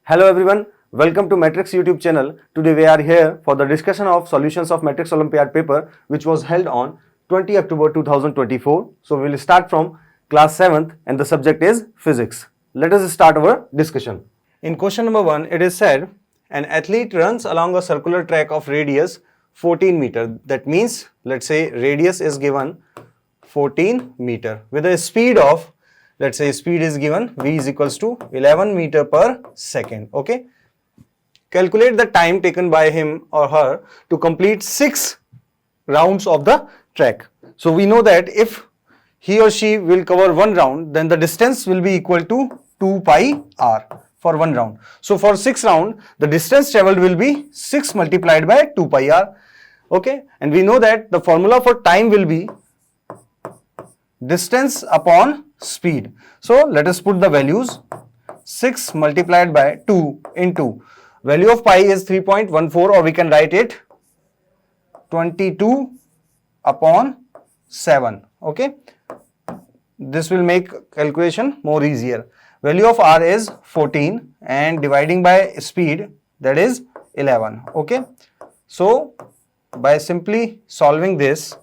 Hello everyone, welcome to Matrix YouTube channel. Today we are here for the discussion of solutions of Matrix Olympiad paper which was held on 20 October 2024. So we will start from class 7th and the subject is physics. Let us start our discussion. In question number 1, it is said an athlete runs along a circular track of radius 14 meter. That means let's say radius is given 14 meter with a speed of, let's say speed is given v is equals to 11 meter per second. Okay, calculate the time taken by him or her to complete 6 rounds of the track. So we know that if he or she will cover 1 round, then the distance will be equal to 2 pi r for 1 round. So for 6 round, the distance traveled will be 6 multiplied by 2 pi r. Okay, and we know that the formula for time will be distance upon speed. So let us put the values. 6 multiplied by 2 into value of pi is 3.14, or we can write it 22 upon 7. Okay, this will make calculation more easier. Value of r is 14 and dividing by speed, that is 11. Okay, so by simply solving this,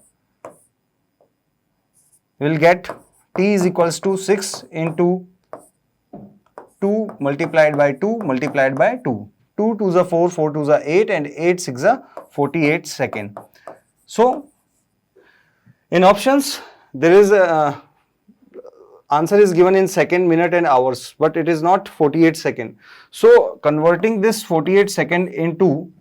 we will get t is equals to 6 into 2 multiplied by 2 multiplied by 2. 2 2s are 4, 4 2s are 8 and 8 6 are 48 second. So in options there is a answer is given in second, minute and hours, but it is not 48 second. So converting this 48 second into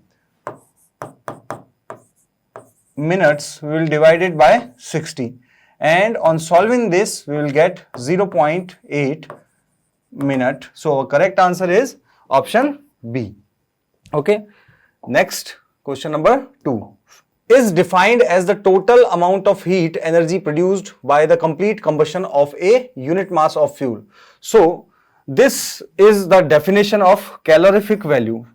minutes, we will divide it by 60. And on solving this, we will get 0.8 minute. So our correct answer is option B. Okay. Next, question number 2 is defined as the total amount of heat energy produced by the complete combustion of a unit mass of fuel. So this is the definition of calorific value.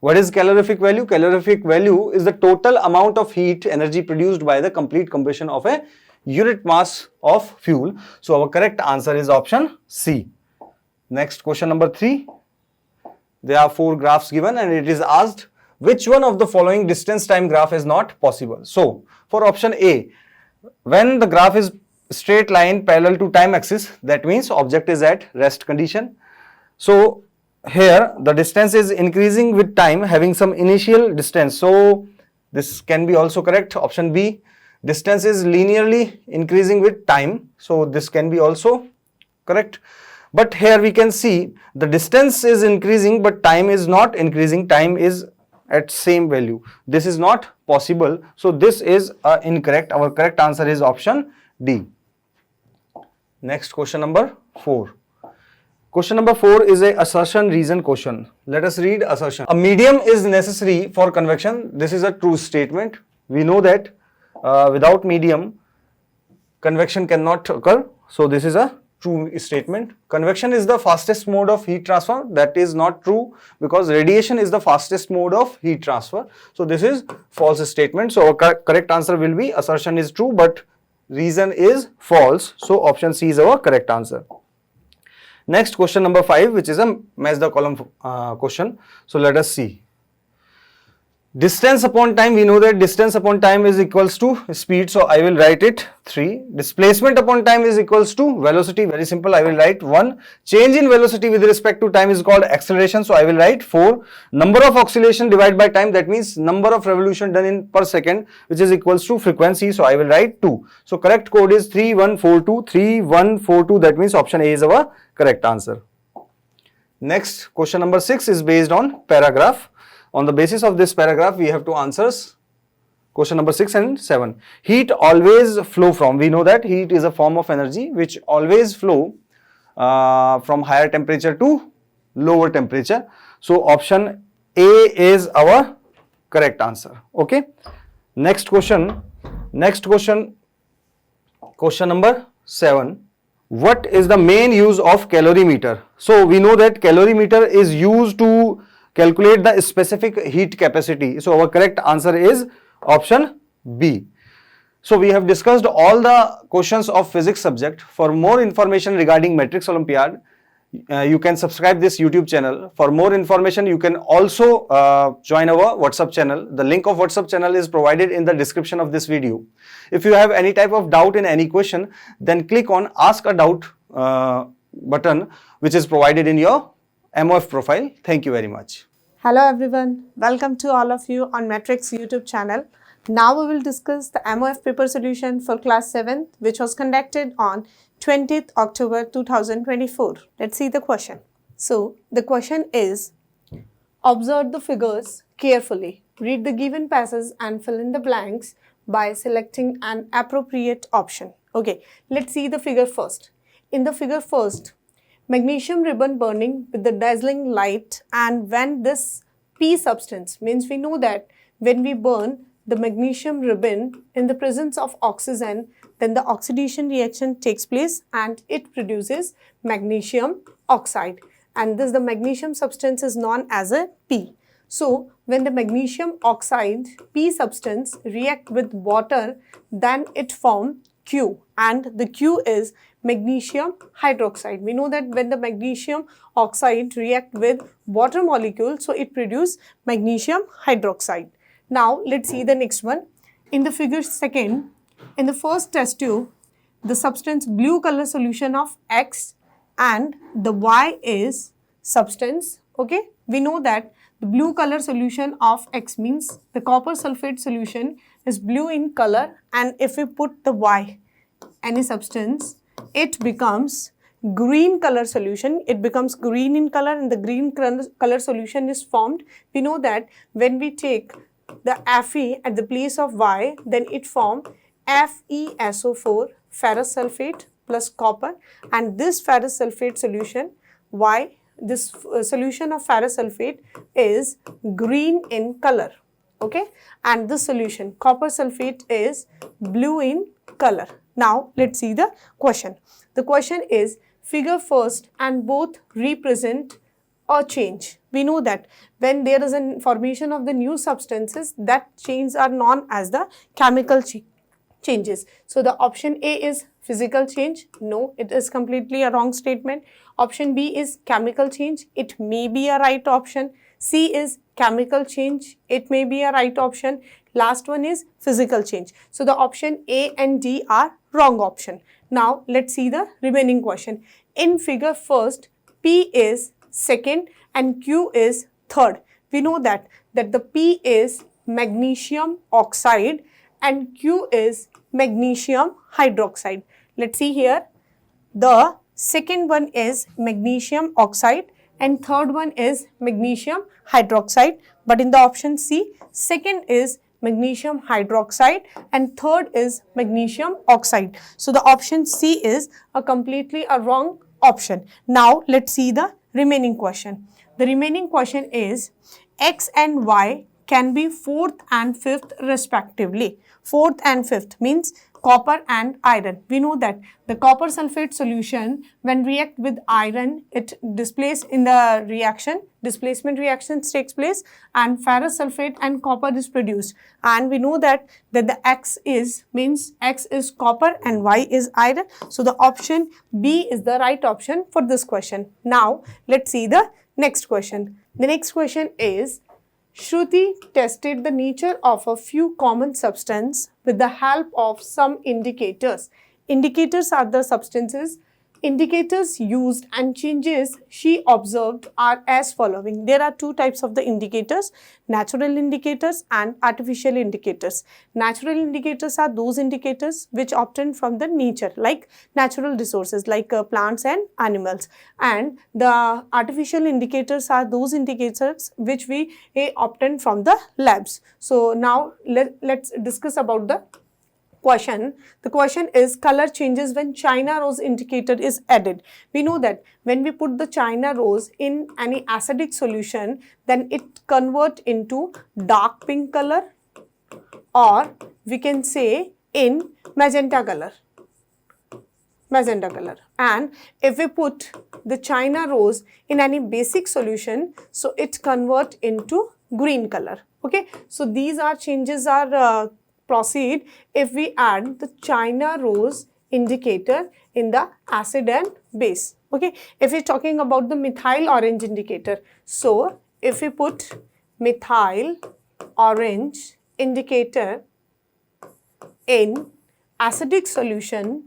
What is calorific value? Calorific value is the total amount of heat energy produced by the complete combustion of a unit mass of fuel. So our correct answer is option C. Next, question number 3. There are 4 graphs given and it is asked which one of the following distance time graph is not possible. So for option A, when the graph is straight line parallel to time axis, that means object is at rest condition. So here the distance is increasing with time, having some initial distance. So this can be also correct. Option B, distance is linearly increasing with time. So this can be also correct. But here we can see the distance is increasing but time is not increasing. Time is at same value. This is not possible. So this is incorrect. Our correct answer is option D. Next, question number 4. Question number 4 is a assertion reason question. Let us read assertion. A medium is necessary for convection. This is a true statement. We know that without medium, convection cannot occur. So this is a true statement. Convection is the fastest mode of heat transfer. That is not true because radiation is the fastest mode of heat transfer. So this is false statement. So our correct answer will be assertion is true but reason is false. So option C is our correct answer. Next, question number 5, which is a match the column question. So let us see. Distance upon time, we know that distance upon time is equals to speed. So I will write it 3. Displacement upon time is equals to velocity. Very simple. I will write 1. Change in velocity with respect to time is called acceleration. So I will write 4. Number of oscillation divided by time, that means number of revolution done in per second, which is equals to frequency. So I will write 2. So correct code is 3142. 3142. That means option A is our correct answer. Next, question number 6 is based on paragraph. On the basis of this paragraph, we have to answers question number 6 and 7. Heat always flow from, we know that heat is a form of energy which always flow from higher temperature to lower temperature. So option A is our correct answer. Okay. Next question. Question number 7. What is the main use of calorimeter? So we know that calorimeter is used to calculate the specific heat capacity. So our correct answer is option B. So we have discussed all the questions of physics subject. For more information regarding Matrix Olympiad, you can subscribe this YouTube channel. For more information, you can also join our WhatsApp channel. The link of WhatsApp channel is provided in the description of this video. If you have any type of doubt in any question, then click on Ask a Doubt button, which is provided in your MOF profile. Thank you very much. Hello everyone, welcome to all of you on Matrix YouTube channel. Now we will discuss the MOF paper solution for class 7th, which was conducted on 20th October 2024. Let's see the question. So the question is, observe the figures carefully. Read the given passage and fill in the blanks by selecting an appropriate option. Okay, let's see the figure first. In the figure first, magnesium ribbon burning with the dazzling light, and when this P substance, means we know that when we burn the magnesium ribbon in the presence of oxygen, then the oxidation reaction takes place and it produces magnesium oxide, and this the magnesium substance is known as a P. So when the magnesium oxide P substance react with water, then it form Q, and the Q is magnesium hydroxide. We know that when the magnesium oxide react with water molecule, so it produce magnesium hydroxide. Now let's see the next one. In the figure second, in the first test tube, the substance blue color solution of X and the Y is substance. Okay, we know that the blue color solution of X means the copper sulfate solution is blue in color, and if we put the Y, any substance, it becomes green color solution. It becomes green in color, and the green color solution is formed. We know that when we take the Fe at the place of Y, then it forms FeSO4 ferrous sulfate plus copper, and this ferrous sulfate solution Y, this solution of ferrous sulfate is green in color. Okay, and this solution copper sulfate is blue in color. Now let's see the question. The question is, figure first and both represent a change. We know that when there is a formation of the new substances, that changes are known as the chemical changes. So the option A is physical change. No, it is completely a wrong statement. Option B is chemical change. It may be a right option. C is chemical change. It may be a right option. Last one is physical change. So the option A and D are wrong option. Now let's see the remaining question. In figure first, P is second and Q is third. We know that the P is magnesium oxide and Q is magnesium hydroxide. Let's see here. The second one is magnesium oxide and third one is magnesium hydroxide. But in the option C, second is magnesium hydroxide and third is magnesium oxide. So the option C is a completely a wrong option. Now let's see the remaining question. The remaining question is, X and Y can be fourth and fifth respectively. Fourth and fifth means copper and iron. We know that the copper sulfate solution, when react with iron, it displaces in the reaction, displacement reactions takes place, and ferrous sulfate and copper is produced. And we know that the X is means X is copper and Y is iron. So the option B is the right option for this question. Now let's see the next question. The next question is, Shruti tested the nature of a few common substances with the help of some indicators. Indicators are the substances. Indicators used and changes she observed are as following. There are two types of the indicators, natural indicators and artificial indicators. Natural indicators are those indicators which obtained from the nature, like natural resources like plants and animals. And the artificial indicators are those indicators which we obtain from the labs. So now let's discuss about the question. The question is, color changes when China rose indicator is added. We know that when we put the China rose in any acidic solution, then it convert into dark pink color, or we can say in magenta color. And if we put the China rose in any basic solution, so it convert into green color. Okay, so these are changes are proceed if we add the China rose indicator in the acid and base. Okay, if we're talking about the methyl orange indicator, so if we put methyl orange indicator in acidic solution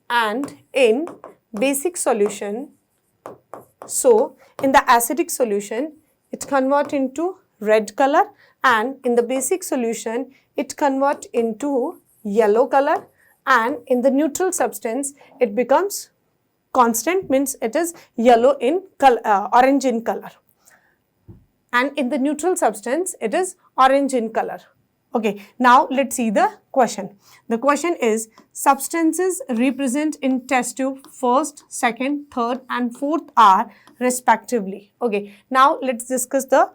and in basic solution, so in the acidic solution it convert into red color, and in the basic solution it convert into yellow color, and in the neutral substance it becomes constant, means it is yellow in color, orange in color, and in the neutral substance it is orange in color. Okay, now let's see the question. The question is, substances represent in test tube first, second, third and fourth are respectively. Okay, now let's discuss the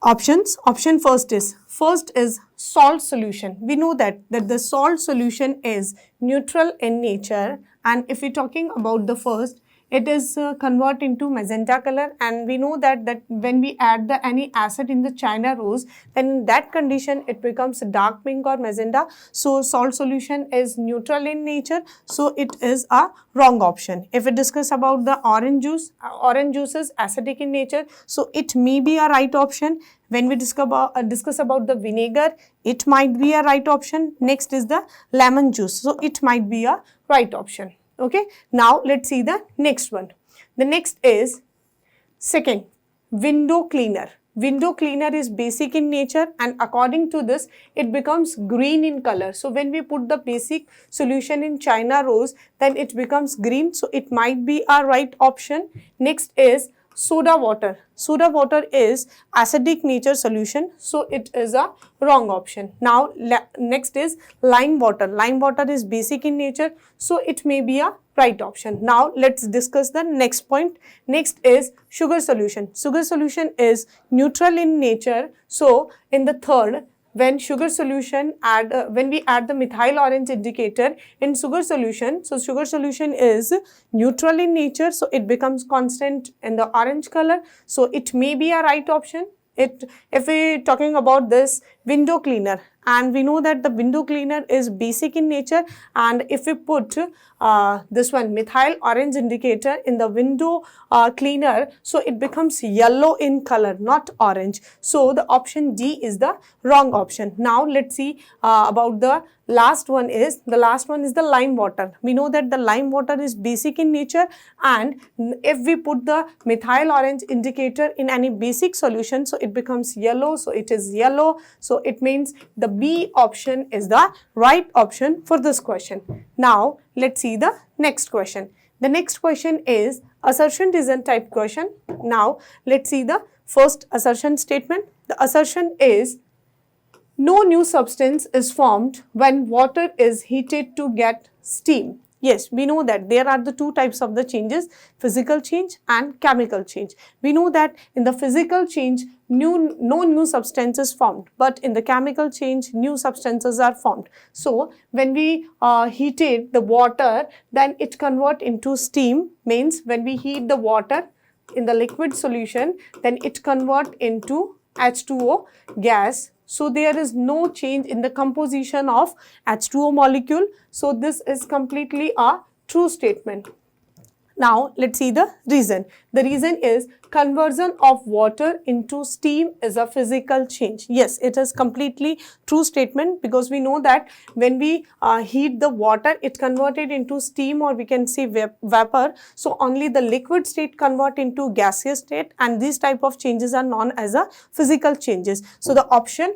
options. Option first is salt solution. We know that the salt solution is neutral in nature, and if we're talking about the first, it is convert into magenta color, and we know that when we add any acid in the China rose, then in that condition it becomes dark pink or magenta. So salt solution is neutral in nature, so it is a wrong option. If we discuss about the orange juice is acidic in nature, so it may be a right option. When we discuss about the vinegar, it might be a right option. Next is the lemon juice, so it might be a right option. Okay, now let's see the next one. The next is second, window cleaner. Window cleaner is basic in nature, and according to this it becomes green in color. So when we put the basic solution in China rose, then it becomes green, so it might be a right option. Next is soda water. Soda water is acidic nature solution, so it is a wrong option. Now next is lime water. Lime water is basic in nature, so it may be a right option. Now let's discuss the next point. Next is sugar solution. Sugar solution is neutral in nature, so in the third, when sugar solution when we add the methyl orange indicator in sugar solution, so sugar solution is neutral in nature, so it becomes constant in the orange color, so it may be a right option. If we talking about this window cleaner, and we know that the window cleaner is basic in nature, and if we put this one methyl orange indicator in the window cleaner, so it becomes yellow in color, not orange. So the option D is the wrong option. Now let's see about the last one is the lime water. We know that the lime water is basic in nature, and if we put the methyl orange indicator in any basic solution, so it becomes yellow, so it is yellow, so it means the B option is the right option for this question. Now let's see the next question. The next question is assertion reason type question. Now let's see the first assertion statement. The assertion is, no new substance is formed when water is heated to get steam. Yes, we know that there are the two types of the changes, physical change and chemical change. We know that in the physical change, no new substance is formed, but in the chemical change, new substances are formed. So when we heated the water, then it convert into steam, means when we heat the water in the liquid solution, then it convert into H2O gas. So there is no change in the composition of H2O molecule. So this is completely a true statement. Now let's see the reason. The reason is conversion of water into steam is a physical change. Yes, it is completely true statement, because we know that when we heat the water, it converted into steam, or we can say vapor. So only the liquid state convert into gaseous state, and these type of changes are known as a physical changes. So the option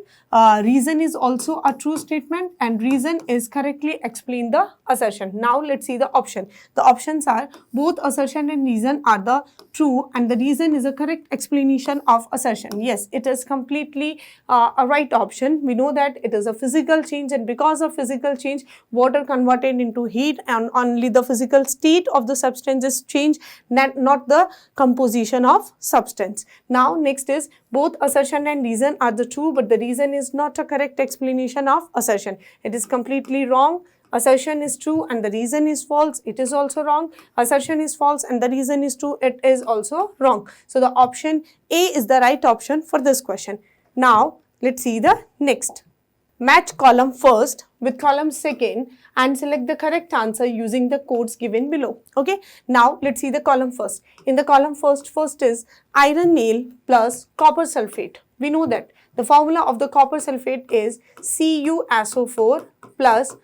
reason is also a true statement, and reason is correctly explain the assertion. Now let's see the option. The options are both assertion and reason are the true, and the reason is a correct explanation of assertion. Yes, it is completely a right option. We know that it is a physical change, and because of physical change, water converted into heat, and only the physical state of the substance is changed, not the composition of substance. Now next is both assertion and reason are the true, but the reason is not a correct explanation of assertion. It is completely wrong. Assertion is true and the reason is false, it is also wrong. Assertion is false and the reason is true, it is also wrong. So the option A is the right option for this question. Now let's see the next. match column first with column second and select the correct answer using the codes given below. Okay, now let's see the column first. In the column first is iron nail plus copper sulfate. We know that the formula of the copper sulfate is CuSO4 plus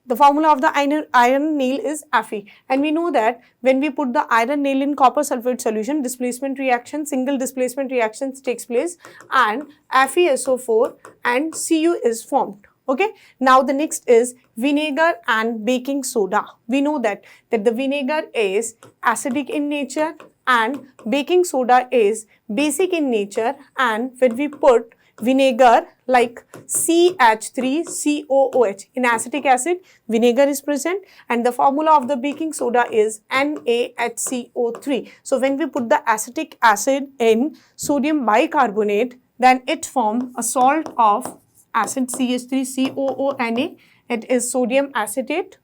the formula of the iron nail is Fe, and we know that when we put the iron nail in copper sulfate solution, displacement reaction, single displacement reactions takes place and FeSO4 and Cu is formed. Okay, now the next is vinegar and baking soda. We know that the vinegar is acidic in nature and baking soda is basic in nature, and when we put vinegar like CH3COOH in acetic acid, vinegar is present, and the formula of the baking soda is NaHCO3. So when we put the acetic acid in sodium bicarbonate, then it forms a salt of acid CH3COONA. It is sodium acetate,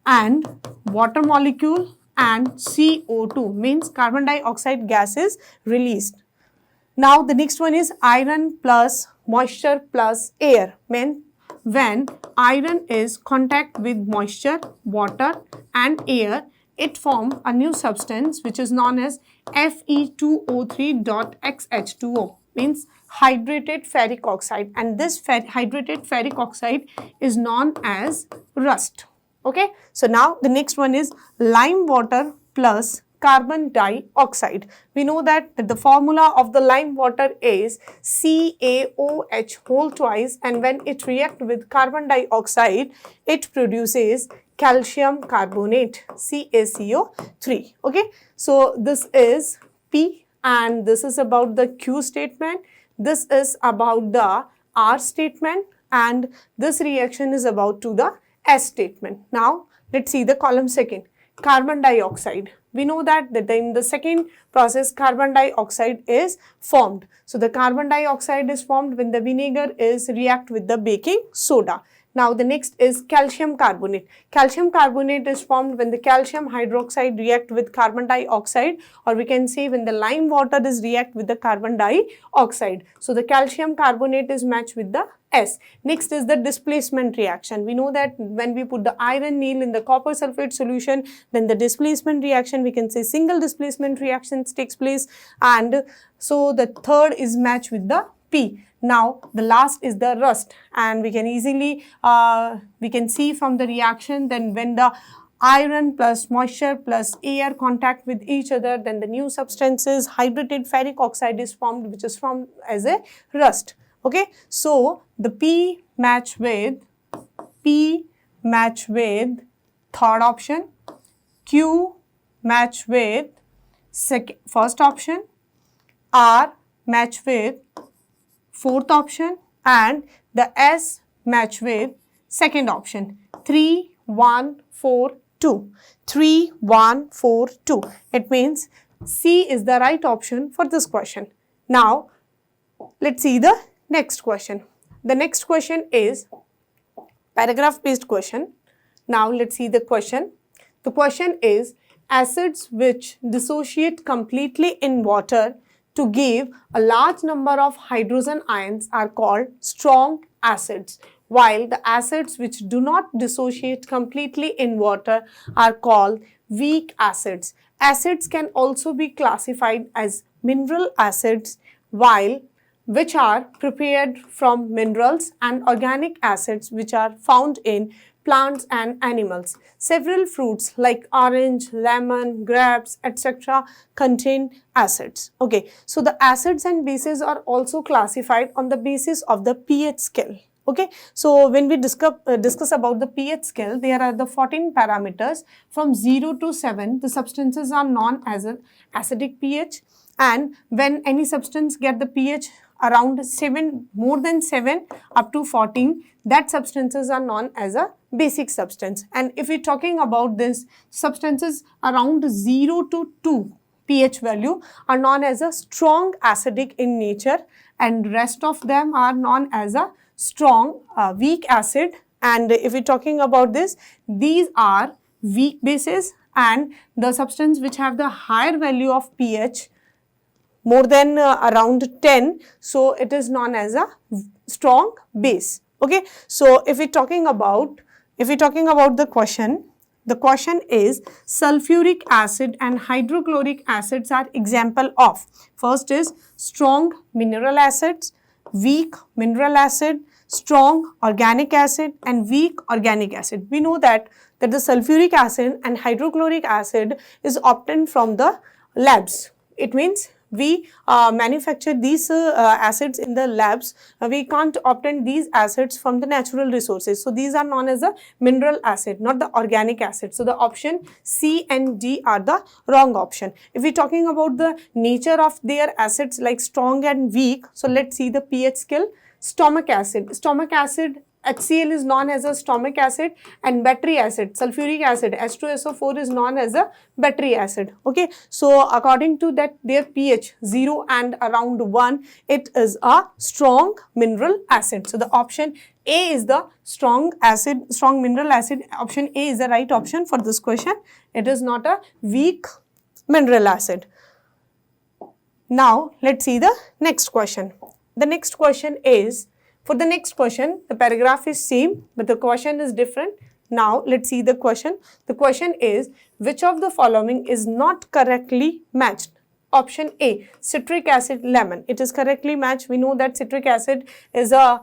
and water molecule and CO2 means carbon dioxide gas is released. Now the next one is iron plus moisture plus air. When iron is contact with moisture, water and air, it forms a new substance which is known as Fe2O3.XH2O, means hydrated ferric oxide, and this hydrated ferric oxide is known as rust. Okay, so now the next one is lime water plus carbon dioxide. We know that the formula of the lime water is CaOH whole twice, and when it reacts with carbon dioxide, it produces calcium carbonate, CaCO3. Okay, so this is P, and this is about the Q statement, this is about the R statement, and this reaction is about to the S statement. Now let's see the column second, carbon dioxide. We know that in the second process carbon dioxide is formed. So the carbon dioxide is formed when the vinegar is react with the baking soda. Now the next is calcium carbonate. Calcium carbonate is formed when the calcium hydroxide react with carbon dioxide, or we can say when the lime water is react with the carbon dioxide. So the calcium carbonate is matched with the S. Next is the displacement reaction. We know that when we put the iron nail in the copper sulfate solution, then the displacement reaction, we can say single displacement reactions takes place, and so the third is matched with the P. Now the last is the rust, and we can easily we can see from the reaction, then when the iron plus moisture plus air contact with each other, then the new substances hydrated ferric oxide is formed, which is formed as a rust. Okay, so the P match with third option, Q match with first option, R match with fourth option, and the S match with second option. 3, 1, 4, 2. 3, 1, 4, 2. It means C is the right option for this question. Now let's see the next question. The next question is paragraph based question. Now let's see the question. The question is acids which dissociate completely in water to give a large number of hydrogen ions are called strong acids, while the acids which do not dissociate completely in water are called weak acids. Acids can also be classified as mineral acids, which are prepared from minerals, and organic acids which are found in plants and animals. Several fruits like orange, lemon, grapes, etc. contain acids. Okay, so the acids and bases are also classified on the basis of the pH scale. Okay, so when we discuss about the pH scale, there are the 14 parameters. From 0 to 7, the substances are known as an acidic pH, and when any substance get the pH around 7, more than 7 up to 14, that substances are known as a basic substance. And if we're talking about this, substances around 0 to 2 pH value are known as a strong acidic in nature, and rest of them are known as a strong weak acid. And if we're talking about this, these are weak bases, and the substance which have the higher value of pH more than around 10, so it is known as a strong base. Okay, so if we're talking about the question is sulfuric acid and hydrochloric acids are example of. First is strong mineral acids, weak mineral acid, strong organic acid and weak organic acid. We know that the sulfuric acid and hydrochloric acid is obtained from the labs. It means we manufacture these acids in the labs. We can't obtain these acids from the natural resources. So these are known as a mineral acid, not the organic acid. So the option C and D are the wrong option. If we're talking about the nature of their acids like strong and weak, so let's see the pH scale. Stomach acid, HCl is known as a stomach acid, and battery acid, sulfuric acid, H2SO4 is known as a battery acid. Okay, so according to that their pH 0 and around 1, it is a strong mineral acid. So the option A is the strong mineral acid. Option A is the right option for this question. It is not a weak mineral acid. Now let's see the next question. The next question is, for the next question, the paragraph is same, but the question is different. Now, let's see the question. The question is, which of the following is not correctly matched? Option A, citric acid, lemon. It is correctly matched. We know that citric acid is a,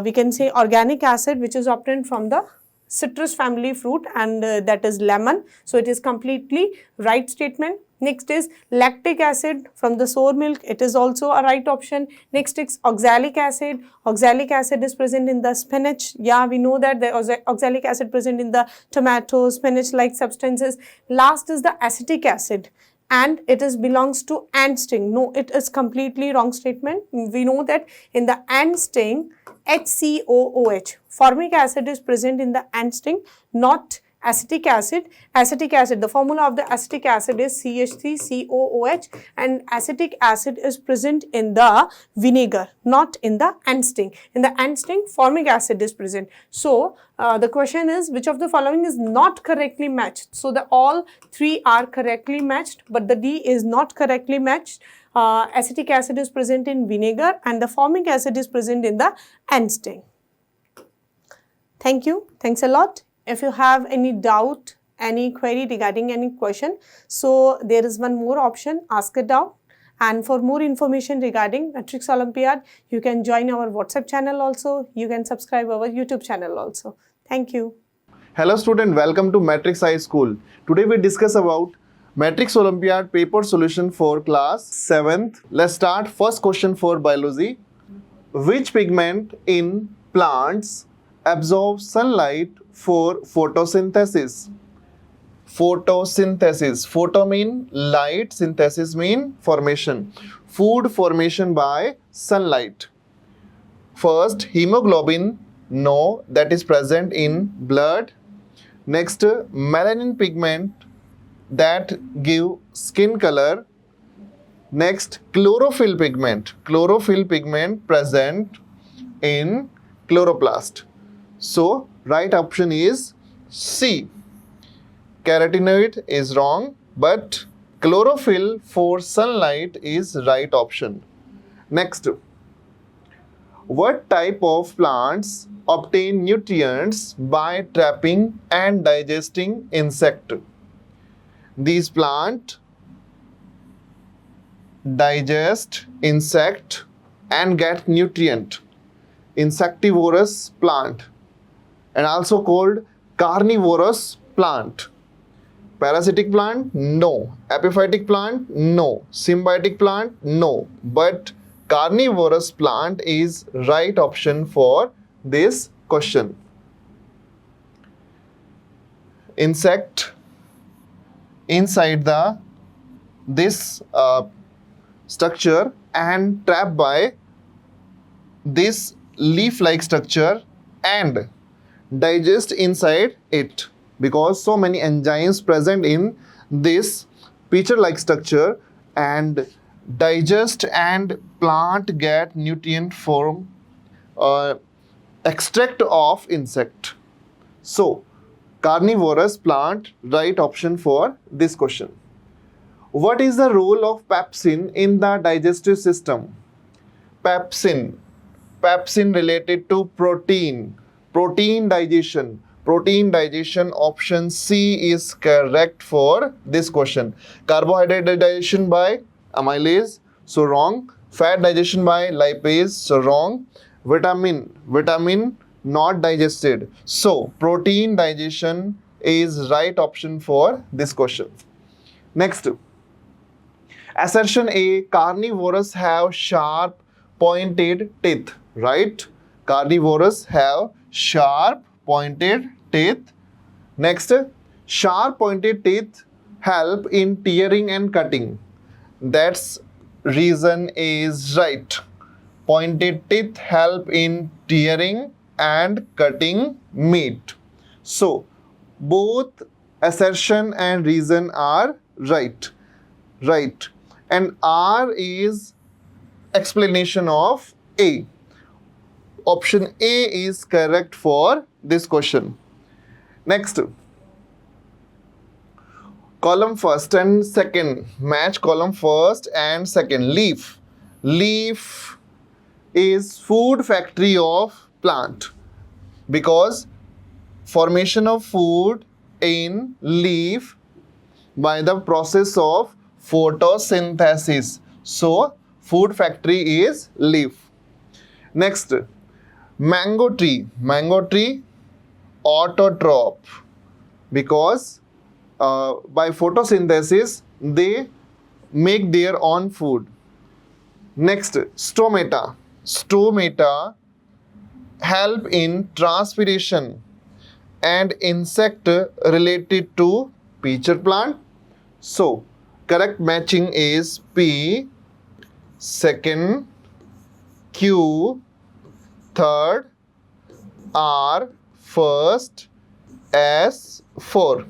we can say organic acid which is obtained from the citrus family fruit, and that is lemon. So, it is completely right statement. Next is lactic acid from the sour milk. It is also a right option. Next is oxalic acid. Oxalic acid is present in the spinach. Yeah, we know that the oxalic acid present in the tomato, spinach-like substances. Last is the acetic acid, and it is belongs to ant sting. No, it is completely wrong statement. We know that in the ant sting, HCOOH, formic acid is present in the ant sting, not acetic acid. Acetic acid, the formula of the acetic acid is CH3COOH, and acetic acid is present in the vinegar, not in the ant sting. In the ant sting, formic acid is present. So the question is, which of the following is not correctly matched? So the all three are correctly matched, but the D is not correctly matched. Acetic acid is present in vinegar and the formic acid is present in the ant sting. Thank you. Thanks a lot. If you have any doubt, any query regarding any question, so there is one more option, ask a doubt. And for more information regarding Matrix Olympiad, you can join our WhatsApp channel also. You can subscribe our YouTube channel also. Thank you. Hello student, welcome to Matrix High School. Today we discuss about Matrix Olympiad paper solution for class 7th. Let's start. First question for biology. Which pigment in plants absorbs sunlight for photosynthesis? Photosynthesis. Photo mean light, synthesis mean formation. Food formation by sunlight. First, hemoglobin. No, that is present in blood. Next, melanin pigment that give skin color. Next, chlorophyll pigment. Chlorophyll pigment present in chloroplast. So, right option is C. Carotenoid is wrong, but chlorophyll for sunlight is right option. Next, what type of plants obtain nutrients by trapping and digesting insect? These plants digest insect and get nutrient. Insectivorous plant, and also called carnivorous plant. Parasitic plant? No. Epiphytic plant? No. Symbiotic plant? No. But carnivorous plant is right option for this question. Insect inside this structure and trapped by this leaf-like structure and digest inside it, because so many enzymes present in this pitcher-like structure and digest and plant get nutrient from extract of insect. So carnivorous plant, right option for this question. What is the role of pepsin in the digestive system? Pepsin. pepsin related to protein? Protein digestion. Protein digestion, option C is correct for this question. Carbohydrate digestion by amylase, so wrong. Fat digestion by lipase, so wrong. Vitamin not digested. So protein digestion is right option for this question. Next, assertion A, carnivores have sharp pointed teeth, right? Carnivores have sharp pointed teeth. Next, sharp pointed teeth help in tearing and cutting. That's reason is right. Pointed teeth help in tearing and cutting meat. So both assertion and reason are right. Right. And R is explanation of A. Option A is correct for this question. Next, column first and second. Match column first and second. Leaf. Leaf is food factory of plant because formation of food in leaf by the process of photosynthesis. So food factory is leaf. Next, mango tree. Mango tree autotroph because by photosynthesis they make their own food. Next, stomata. Stomata help in transpiration and insect related to pitcher plant. So correct matching is P, second, Q, third, R, first, S, 4.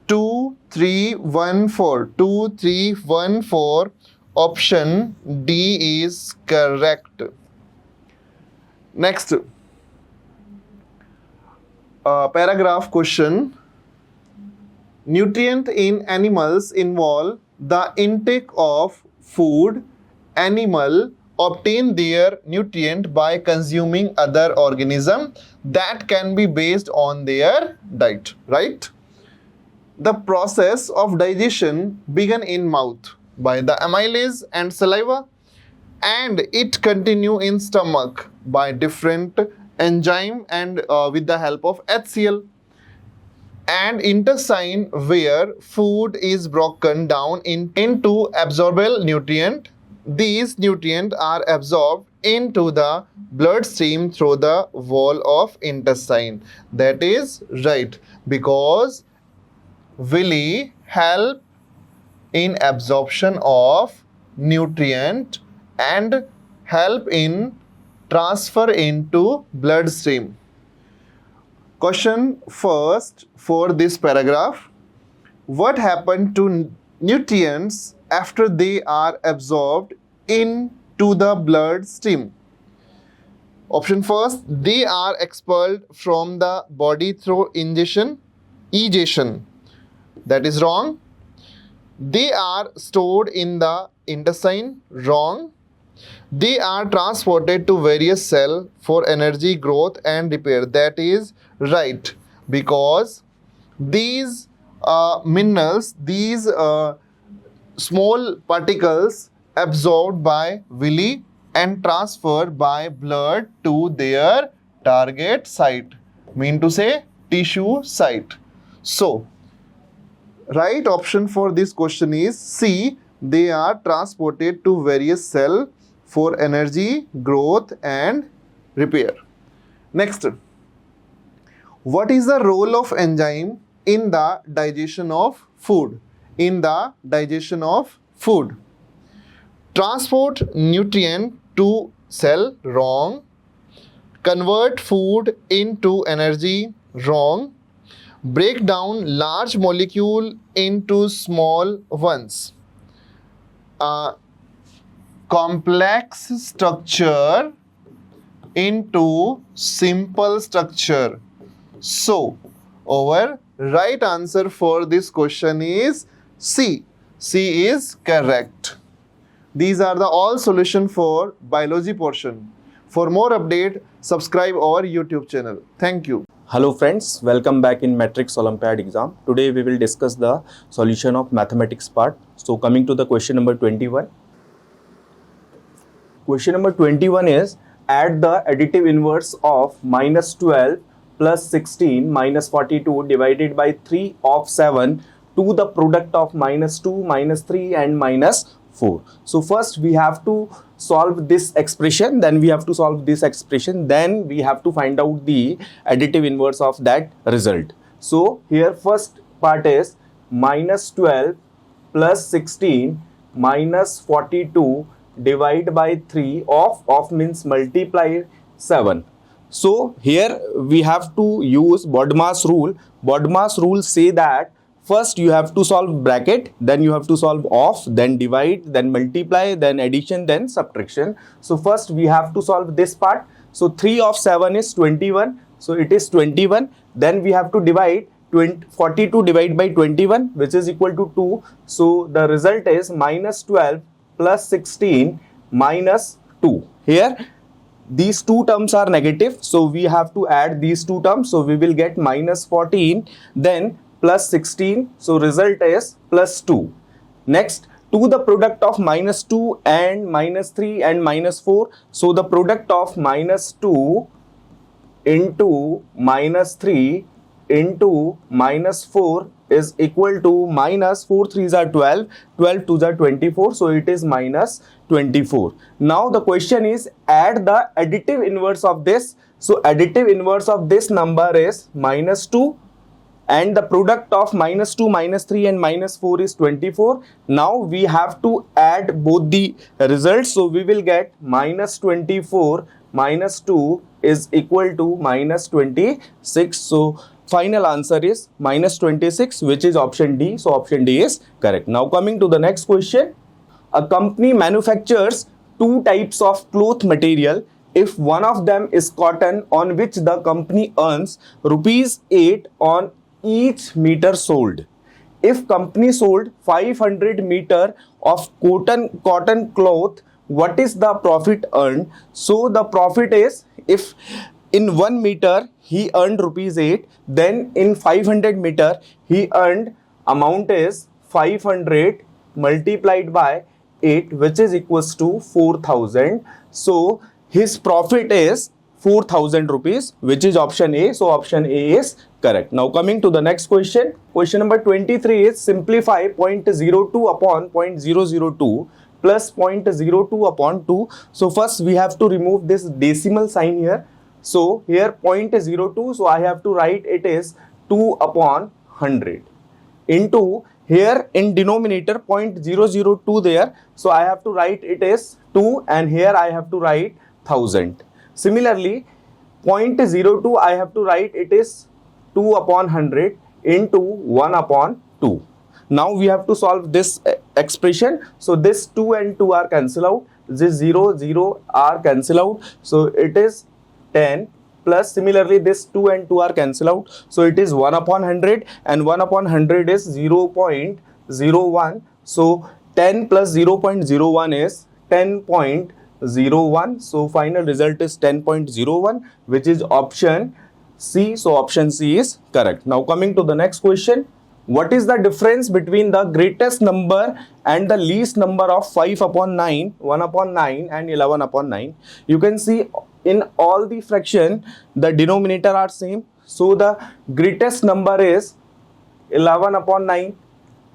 2, 3, 1, 4. 2, 3, 1, 4. Option D is correct. Next, paragraph question. Nutrient in animals involve the intake of food. Animal obtain their nutrient by consuming other organism that can be based on their diet, right? The process of digestion began in mouth by the amylase and saliva, and it continue in stomach by different enzyme and with the help of HCl, and intestine where food is broken down into absorbable nutrient. These nutrients are absorbed into the bloodstream through the wall of intestine. That is right, because villi help in absorption of nutrient and help in transfer into bloodstream. Question first for this paragraph. What happened to nutrients after they are absorbed into the bloodstream? Option first, they are expelled from the body through ejection. That is wrong. They are stored in the intestine. Wrong. They are transported to various cells for energy, growth and repair. That is right, because these minerals, these small particles absorbed by villi and transferred by blood to their target site, mean to say tissue site. So right option for this question is C. They are transported to various cells for energy, growth and repair. Next, what is the role of enzyme in the digestion of food? In the digestion of food, transport nutrient to cell. Wrong. Convert food into energy. Wrong. Break down large molecule into small ones. Complex structure into simple structure. So our right answer for this question is C. C is correct. These are the all solution for biology portion. For more update, subscribe our YouTube channel. Thank you. Hello friends, welcome back in Matrix Olympiad exam. Today we will discuss the solution of mathematics part. So coming to the question number 21. Question number 21 is add the additive inverse of minus 12 plus 16 minus 42 divided by 3 of 7 to the product of minus 2, minus 3 and minus 4. So first we have to solve this expression, then we have to solve this expression, then we have to find out the additive inverse of that result. So here first part is minus 12 plus 16 minus 42 divide by 3 of means multiply 7. So here we have to use BODMAS rule. BODMAS rule say that first you have to solve bracket, then you have to solve of, then divide, then multiply, then addition, then subtraction. So first we have to solve this part. So 3 of 7 is 21. So it is 21. Then we have to divide 42 divided by 21, which is equal to 2. So the result is minus 12 plus 16 minus 2. Here these two terms are negative, so we have to add these two terms. So we will get minus 14 then plus 16, so result is plus 2. Next, to the product of minus 2 and minus 3 and minus 4. So the product of minus 2 into minus 3 into minus 4 is equal to minus 4 3s are 12, 12 2s are 24, so it is minus 24. Now the question is add the additive inverse of this. So additive inverse of this number is minus 2 and the product of minus 2, minus 3 and minus 4 is 24. Now we have to add both the results. So we will get minus 24 minus 2 is equal to minus 26. So final answer is minus 26, which is option D. So option D is correct. Now coming to the next question. A company manufactures two types of cloth material. If one of them is cotton, on which the company earns rupees 8 on each meter sold. If company sold 500 meter of cotton cloth, what is the profit earned? So the profit is, if in 1 meter he earned rupees 8, then in 500 meter he earned amount is 500 multiplied by 8, which is equals to 4,000. So his profit is 4,000 rupees, which is option A. So option A is correct. Now coming to the next question. Question number 23 is simplify 0.02 upon 0.002 plus 0.02 upon 2. So first we have to remove this decimal sign here. So here 0.02, so I have to write it is 2 upon 100 into here in denominator 0.002 there. So I have to write it is 2 and here I have to write 1000. Similarly, 0.02 I have to write it is 2 upon 100 into 1 upon 2. Now we have to solve this expression. So this 2 and 2 are cancel out. This 0, 0 are cancel out. So it is 10 plus similarly this 2 and 2 are cancel out. So it is 1 upon 100 and 1 upon 100 is 0.01. So 10 plus 0.01 is 10.01. So final result is 10.01, which is option C. So option C is correct. Now coming to the next question. What is the difference between the greatest number and the least number of 5 upon 9, 1 upon 9 and 11 upon 9? You can see in all the fraction the denominator are same. So the greatest number is 11 upon 9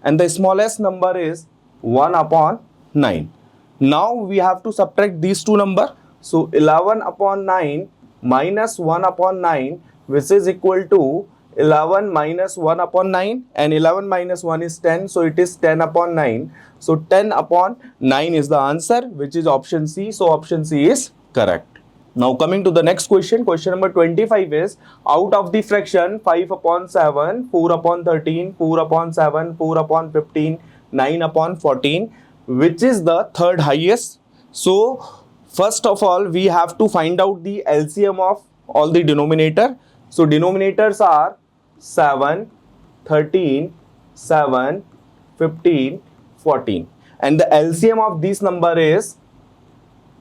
and the smallest number is 1 upon 9. Now we have to subtract these two numbers. So 11 upon 9 minus 1 upon 9, which is equal to 11 minus 1 upon 9, and 11 minus 1 is 10, so it is 10 upon 9. So 10 upon 9 is the answer, which is option C. So option C is correct. Now coming to the next question. Question number 25 is out of the fraction 5 upon 7, 4 upon 13, 4 upon 7, 4 upon 15, 9 upon 14, which is the third highest? So first of all we have to find out the LCM of all the denominator. So denominators are 7, 13, 7, 15, 14, and the LCM of this number is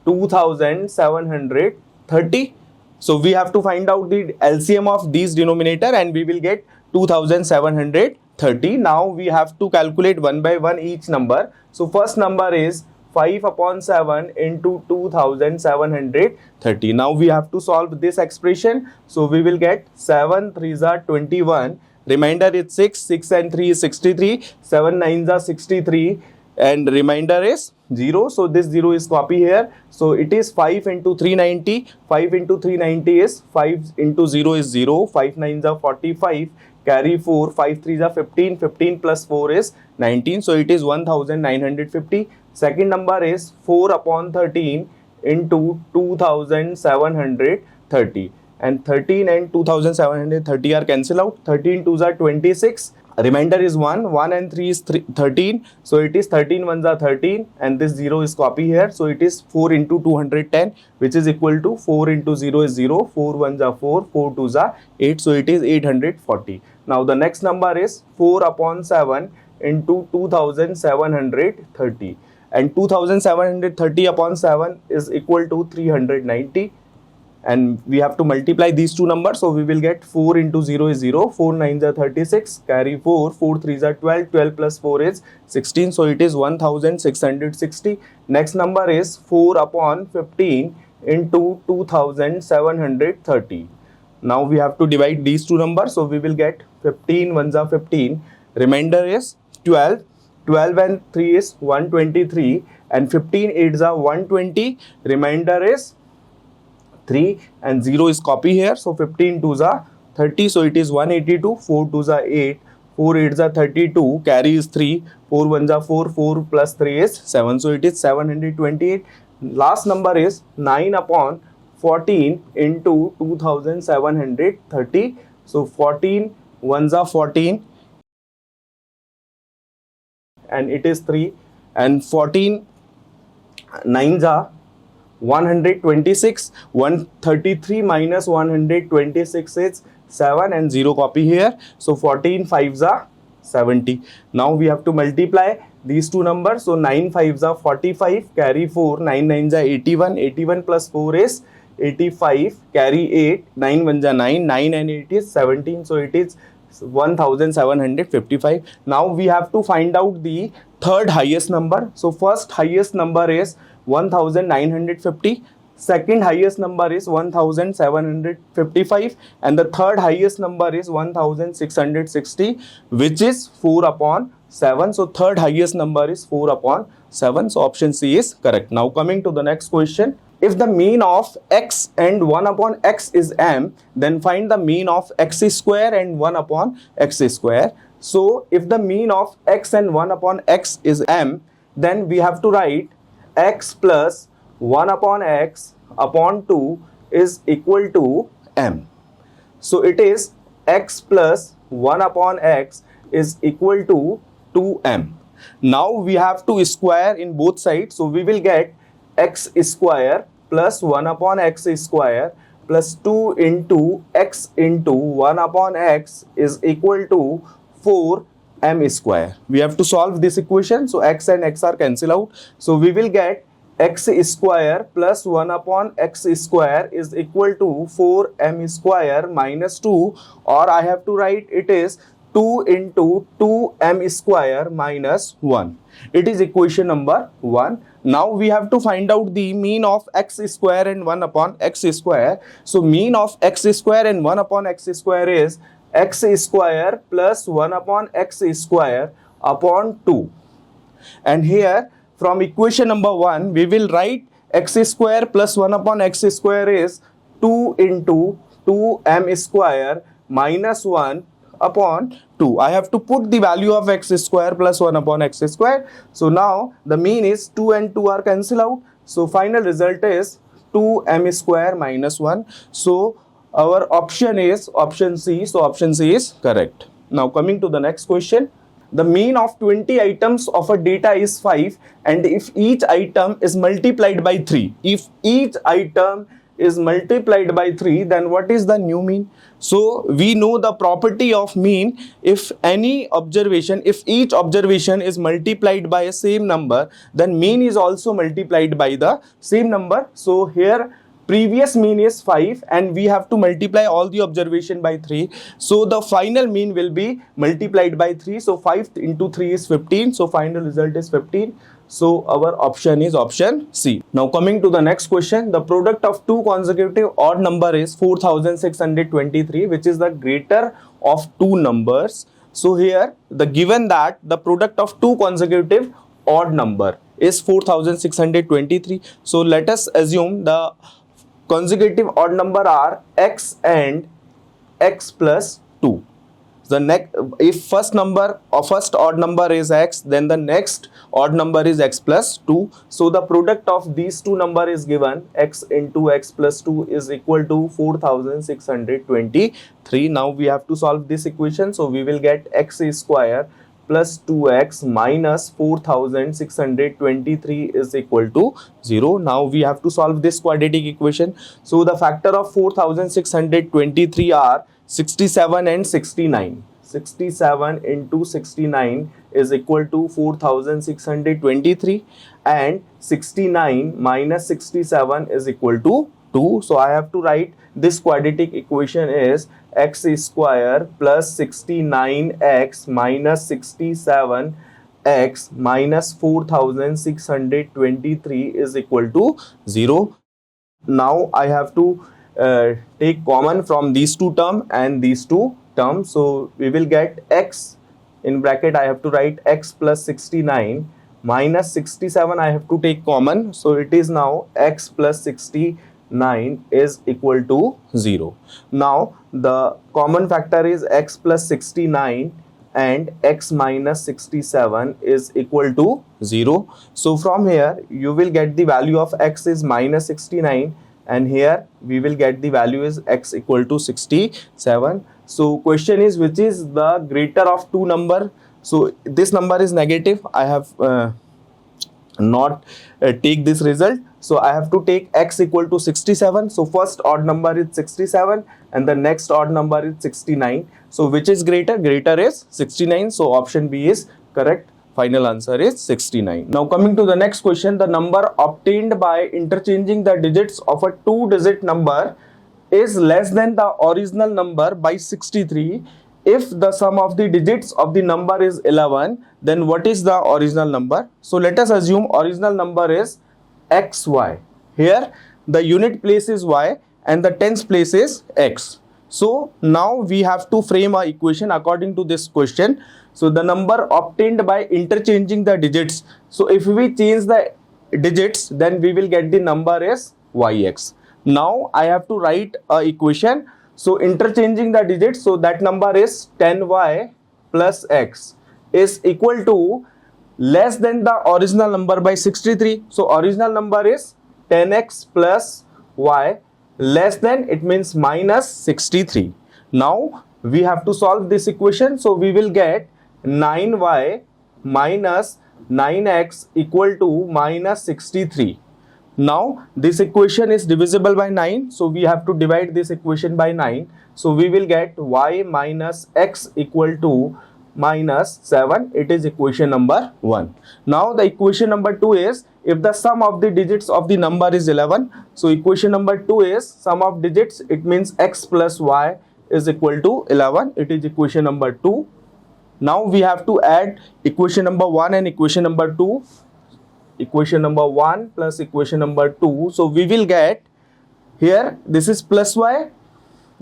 2720. 30. So we have to find out the LCM of these denominator and we will get 2730. Now we have to calculate one by one each number. So first number is 5 upon 7 into 2730. Now we have to solve this expression. So we will get 7 3s are 21. Remainder is 6. 6 and 3 is 63. 7 9s are 63. And remainder is 0. So this 0 is copy here. So it is 5 into 390. 5 into 390 is 5 into 0 is 0. 5 9s are 45. Carry 4. 5 3s are 15. 15 plus 4 is 19. So it is 1950. Second number is 4 upon 13 into 2730. And 13 and 2730 are cancelled out. 13 2s are 26. Remainder is 1. 1 and 3 is 13. So it is 13 1s are 13. And this 0 is copy here. So it is 4 into 210, which is equal to 4 into 0 is 0. 4 1s are 4. 4 2s are 8. So it is 840. Now the next number is 4 upon 7 into 2730. And 2730 upon 7 is equal to 390. And we have to multiply these two numbers. So we will get 4 into 0 is 0. 4 9s are 36. Carry 4. 4 3s are 12. 12 plus 4 is 16. So it is 1660. Next number is 4 upon 15 into 2730. Now we have to divide these two numbers. So we will get 15 1s are 15. Remainder is 12. 12 and 3 is 123. And 15 8s are 120. Remainder is 3 and 0 is copy here. So 15 2s are 30. So it is 182. 4 2s are 8. 4 8s are 32. Carry is 3. 4 1s are 4. 4 plus 3 is 7. So it is 728. Last number is 9 upon 14 into 2730. So 14 1s are 14. And it is 3. And 14 9s are 126. 133 minus 126 is 7 and 0 copy here. So 14 5s are 70. Now we have to multiply these two numbers. So 9 5s are 45. Carry 4. 9 9s are 81. 81 plus 4 is 85. Carry 8. 9 1s are 9. 9 and 8 is 17. So it is 1755. Now we have to find out the third highest number. So first highest number is 1950. Second highest number is 1755. And the third highest number is 1660, which is 4 upon 7. So third highest number is 4 upon 7. So option C is correct. Now coming to the next question. If the mean of x and 1 upon x is m, then find the mean of x square and 1 upon x square. So if the mean of x and 1 upon x is m, then we have to write x plus 1 upon x upon 2 is equal to m. So it is x plus 1 upon x is equal to 2m. Now we have to square in both sides. So we will get x square plus 1 upon x square plus 2 into x into 1 upon x is equal to 4m square. We have to solve this equation. So x and x are cancelled out. So we will get x square plus 1 upon x square is equal to 4m square minus 2, or I have to write it is 2 into 2m square minus 1. It is equation number 1. Now we have to find out the mean of x square and 1 upon x square. So mean of x square and 1 upon x square is x square plus 1 upon x square upon 2. And here from equation number 1 we will write x square plus 1 upon x square is 2 into 2m square minus 1 upon 2. I have to put the value of x square plus 1 upon x square. So now the mean is 2 and 2 are cancelled out. So final result is 2m square minus 1. So our option is option C. So option C is correct. Now coming to the next question. The mean of 20 items of a data is 5, and if each item is multiplied by 3. If each item is multiplied by 3, then what is the new mean? So we know the property of mean. If any observation, if each observation is multiplied by a same number, then mean is also multiplied by the same number. So here previous mean is 5 and we have to multiply all the observation by 3. So the final mean will be multiplied by 3. So 5 into 3 is 15. So final result is 15. So our option is option C. Now coming to the next question, the product of two consecutive odd number is 4623, which is the greater of two numbers. So here the given that the product of two consecutive odd number is 4623. So let us assume the consecutive odd number are x and x plus 2. The next, if first number or first odd number is x, then the next odd number is x plus 2. So the product of these two number is given, x into x plus 2 is equal to 4623. Now we have to solve this equation. So we will get x square plus 2x minus 4623 is equal to 0. Now we have to solve this quadratic equation. So the factor of 4623 are 67 and 69. 67 into 69 is equal to 4623 and 69 minus 67 is equal to 2. So I have to write this quadratic equation is x square plus 69x minus 67x minus 4623 is equal to 0. Now I have to take common from these two terms and these two terms. So we will get x in bracket, I have to write x plus 69 minus 67 I have to take common. So it is now x plus 69 is equal to 0. Now the common factor is x plus 69 and x minus 67 is equal to 0. So from here you will get the value of x is minus 69 and here we will get the value is x equal to 67. So question is which is the greater of two number. So this number is negative. I have not take this result. So I have to take x equal to 67. So first odd number is 67 and the next odd number is 69. So which is greater? Greater is 69. So option B is correct. Final answer is 69. Now coming to the next question, the number obtained by interchanging the digits of a two-digit number is less than the original number by 63. If the sum of the digits of the number is 11, then what is the original number? So let us assume original number is xy. Here the unit place is y and the tens place is x. So now we have to frame a equation according to this question. So the number obtained by interchanging the digits. So if we change the digits, then we will get the number is yx. Now I have to write a equation. So interchanging the digits, so that number is 10y plus x is equal to less than the original number by 63. So original number is 10x plus y, less than, it means minus 63. Now we have to solve this equation. So we will get 9y minus 9x equal to minus 63. Now this equation is divisible by 9. So we have to divide this equation by 9. So we will get y minus x equal to minus 7. It is equation number 1. Now the equation number 2 is if the sum of the digits of the number is 11. So equation number 2 is sum of digits. It means x plus y is equal to 11. It is equation number 2. Now we have to add equation number 1 and equation number 2. Equation number 1 plus equation number 2. So we will get here this is plus y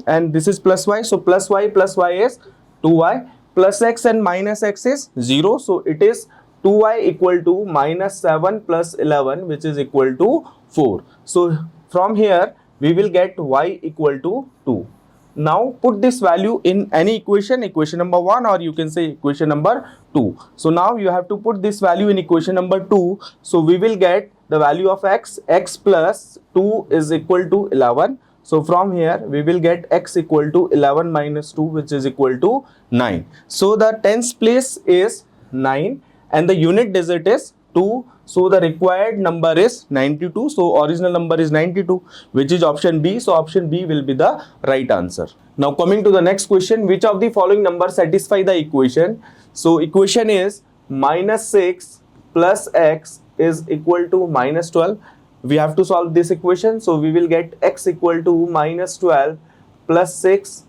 and this is plus y. So plus y is 2y, plus x and minus x is 0. So it is 2y equal to minus 7 plus 11, which is equal to 4. So from here we will get y equal to 2. Now put this value in any equation, equation number 1 or you can say equation number 2. So now you have to put this value in equation number 2. So we will get the value of x, x plus 2 is equal to 11. So from here we will get x equal to 11 minus 2, which is equal to 9. So the tens place is 9 and the unit digit is 2. So the required number is 92. So original number is 92, which is option B. So option B will be the right answer. Now coming to the next question, which of the following numbers satisfy the equation? So equation is minus 6 plus x is equal to minus 12. we have to solve this equation. So we will get x equal to minus 12 plus 6.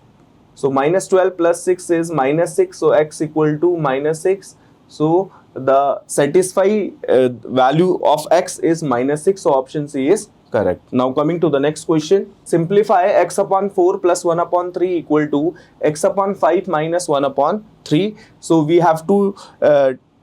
So minus 12 plus 6 is minus 6. So x equal to minus 6. So the satisfy value of x is minus 6. So option C is correct. Now coming to the next question. Simplify x upon 4 plus 1 upon 3 equal to x upon 5 minus 1 upon 3. So we have to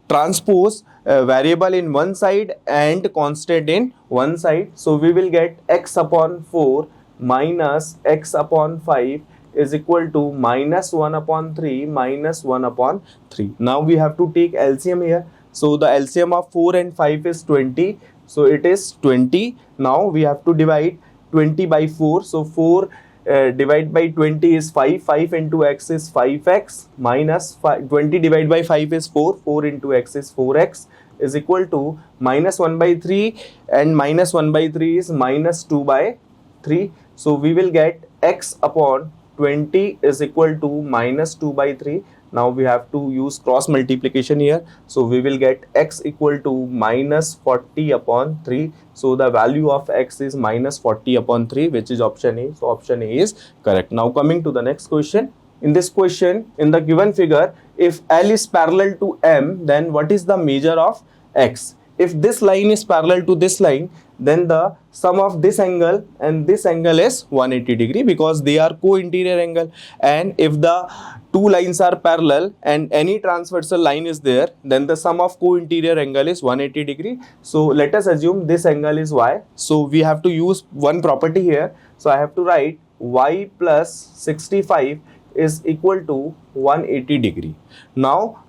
transpose variable in one side and constant in one side. So we will get x upon 4 minus x upon 5 is equal to minus 1 upon 3 minus 1 upon 3. Now we have to take LCM here. So the LCM of 4 and 5 is 20. So it is 20. Now we have to divide 20 by 4. So 4 divided by 20 is 5. 5 into x is 5x minus 20 divided by 5 is 4. 4 into x is 4x is equal to minus 1 by 3, and minus 1 by 3 is minus 2 by 3. So we will get x upon 20 is equal to minus 2 by 3. Now we have to use cross multiplication here. So we will get x equal to minus 40 upon 3. So the value of x is minus 40 upon 3, which is option A. So option A is correct. Now coming to the next question. In this question, in the given figure, if L is parallel to M, then what is the measure of x? If this line is parallel to this line, then the sum of this angle and this angle is 180 degree, because they are co-interior angle. And if the two lines are parallel and any transversal line is there, then the sum of co-interior angle is 180 degree. So let us assume this angle is y. So we have to use one property here. So I have to write y plus 65 is equal to 180 degree. Now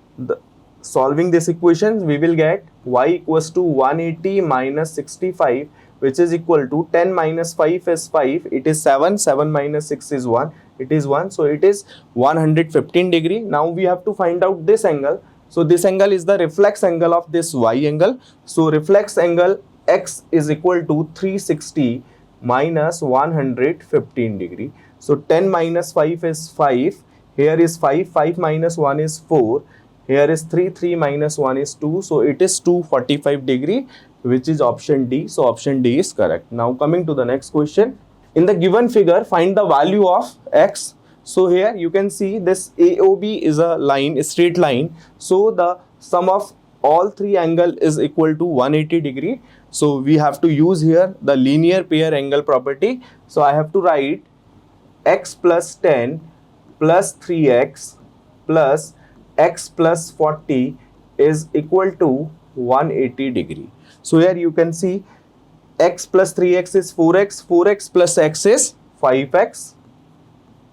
solving this equation, we will get y equals to 180 minus 65, which is equal to 10 minus 5 is 5, it is 7, 7 minus 6 is 1, it is 1, so it is 115 degree. Now we have to find out this angle. So this angle is the reflex angle of this y angle. So reflex angle x is equal to 360 minus 115 degree. So 10 minus 5 is 5, here is 5, 5 minus 1 is 4, here is 3, 3 minus 1 is 2, so it is 245 degree, which is option D. So option D is correct. Now coming to the next question. In the given figure, find the value of x. So here you can see this AOB is a line, a straight line. So the sum of all three angle is equal to 180 degree. So we have to use here the linear pair angle property. So I have to write x plus 10 plus 3x plus x plus 40 is equal to 180 degree. So here you can see x plus 3x is 4x, 4x plus x is 5x,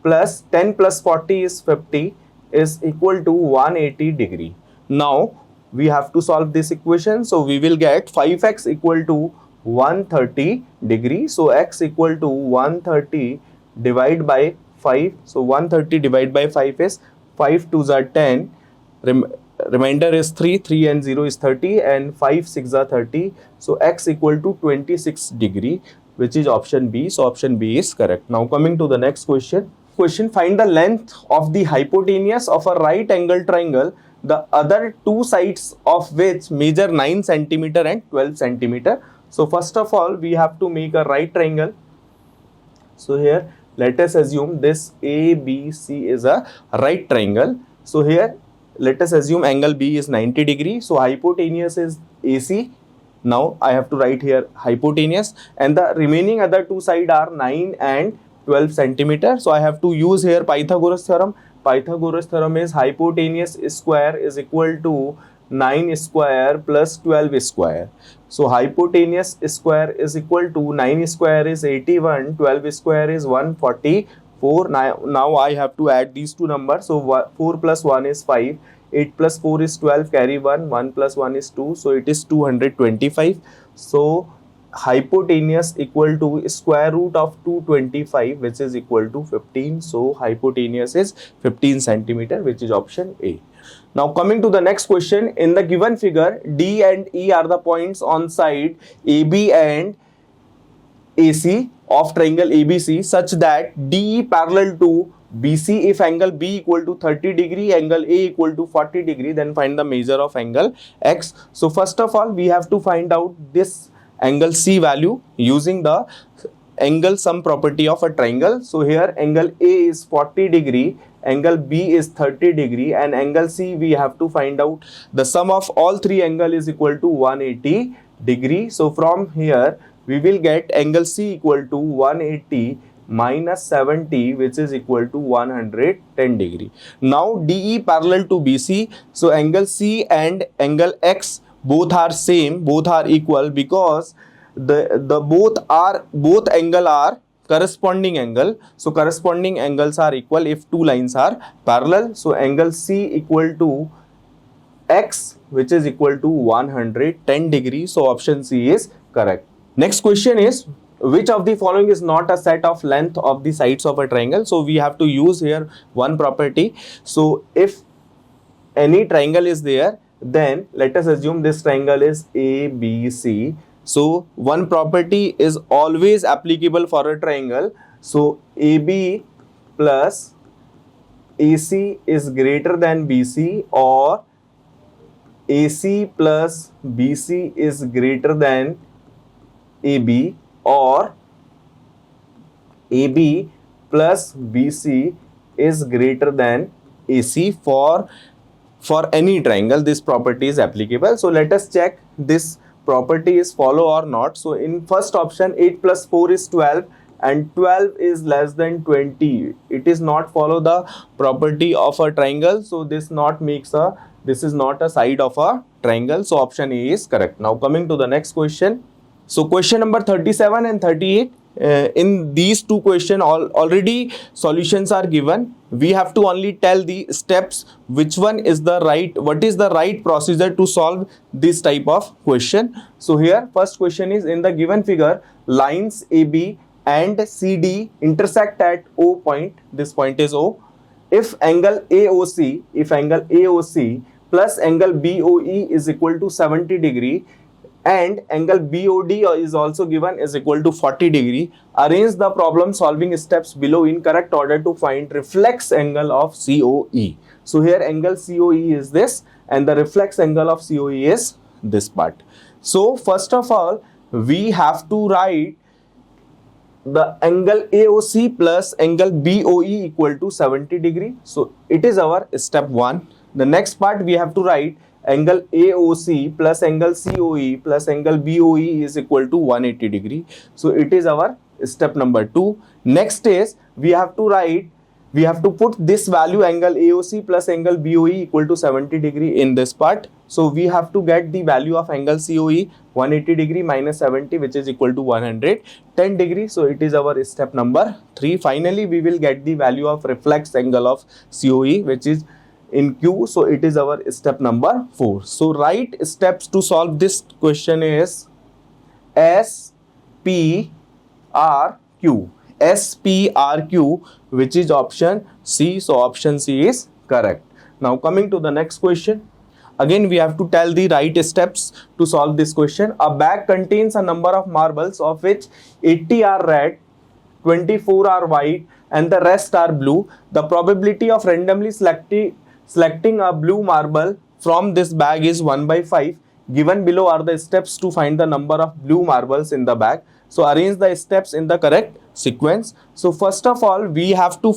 plus 10 plus 40 is 50 is equal to 180 degree. Now we have to solve this equation. So we will get 5x equal to 130 degree. So x equal to 130 divided by 5. So 130 divided by 5 is 5 2s are 10. Remainder is 3, 3 and 0 is 30, and 5 6 are 30. So x equal to 26 degree, which is option B. So option B is correct. Now coming to the next question. Find the length of the hypotenuse of a right angle triangle, the other two sides of which measure 9 centimeter and 12 centimeter. So first of all, we have to make a right triangle. So here let us assume this ABC is a right triangle. So here let us assume angle B is 90 degree. So hypotenuse is AC. Now I have to write here hypotenuse, and the remaining other two sides are 9 and 12 centimeter. So I have to use here Pythagoras theorem. Pythagoras theorem is hypotenuse square is equal to 9 square plus 12 square. So hypotenuse square is equal to 9 square is 81, 12 square is 144. Now I have to add these two numbers. So 4 plus 1 is 5, 8 plus 4 is 12, carry 1, 1 plus 1 is 2, so it is 225. So hypotenuse equal to square root of 225, which is equal to 15. So hypotenuse is 15 centimeter, which is option A. Now coming to the next question. In the given figure, D and E are the points on side AB and AC of triangle ABC such that DE parallel to BC. If angle B equal to 30 degree, angle A equal to 40 degree, then find the measure of angle X. So first of all, we have to find out this angle C value using the angle sum property of a triangle. So here angle A is 40 degree, angle B is 30 degree, and angle C we have to find out the sum of all three angle is equal to 180 degree. So from here we will get angle C equal to 180 minus 70, which is equal to 110 degree. Now DE parallel to BC, so angle C and angle X both are same, both are equal, because the both angle are corresponding angle. So corresponding angles are equal if two lines are parallel. So angle C equal to X, which is equal to 110 degree. So option C is correct. Next question is, which of the following is not a set of length of the sides of a triangle? So we have to use here one property. So if any triangle is there, then let us assume this triangle is ABC. So one property is always applicable for a triangle. So AB plus AC is greater than BC, or AC plus BC is greater than AB, or AB plus BC is greater than AC. For any triangle this property is applicable. So let us check this property is follow or not. So in first option, 8 plus 4 is 12 and 12 is less than 20. It is not follow the property of a triangle. So this is not a side of a triangle. So option A is correct. Now coming to the next question. So question number 37 and 38. In these two questions already solutions are given. We have to only tell the steps which one is the right, what is the right procedure to solve this type of question. So here first question is, in the given figure lines AB and CD intersect at O point. This point is O. If angle AOC plus angle BOE is equal to 70 degree and angle BOD is also given is equal to 40 degree, arrange the problem solving steps below in correct order to find reflex angle of COE. So here angle COE is this and the reflex angle of COE is this part. So first of all we have to write the angle AOC plus angle BOE equal to 70 degree. So it is our step 1. The next part we have to write angle AOC plus angle COE plus angle BOE is equal to 180 degree. So it is our step number 2. Next is we have to put this value angle AOC plus angle BOE equal to 70 degree in this part. So we have to get the value of angle COE 180 degree minus 70, which is equal to 110 degree. So it is our step number 3. Finally we will get the value of reflex angle of COE, which is in Q. So it is our step number 4. So right steps to solve this question is S, P, R, Q. S, P, R, Q, which is option C. So option C is correct. Now coming to the next question. Again we have to tell the right steps to solve this question. A bag contains a number of marbles of which 80 are red, 24 are white and the rest are blue. The probability of randomly selecting a blue marble from this bag is 1/5. Given below are the steps to find the number of blue marbles in the bag. So arrange the steps in the correct sequence. So first of all we have to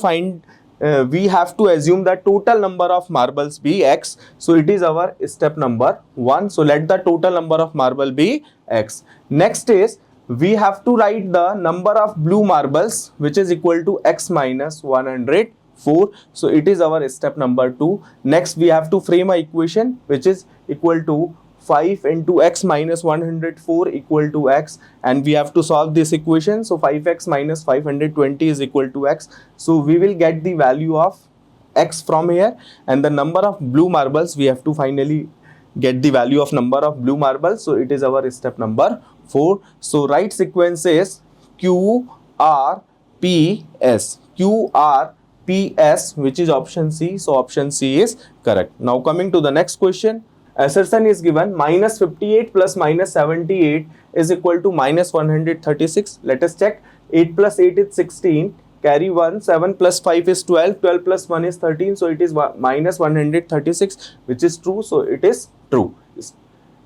assume the total number of marbles be X. So it is our step number 1. So let the total number of marble be X. Next is we have to write the number of blue marbles, which is equal to X minus 104. So it is our step number 2. Next we have to frame a equation which is equal to 5 into X minus 104 equal to X, and we have to solve this equation. So 5X minus 520 is equal to X. So we will get the value of X from here, and the number of blue marbles we have to finally get the value of number of blue marbles. So it is our step number 4. So right sequence is Q, R, P, S. Q, R, P, S, which is option C. So option C is correct. Now coming to the next question. Assertion is given minus 58 plus minus 78 is equal to minus 136. Let us check. 8 plus 8 is 16. Carry 1. 7 plus 5 is 12. 12 plus 1 is 13. So it is minus 136, which is true. So it is true.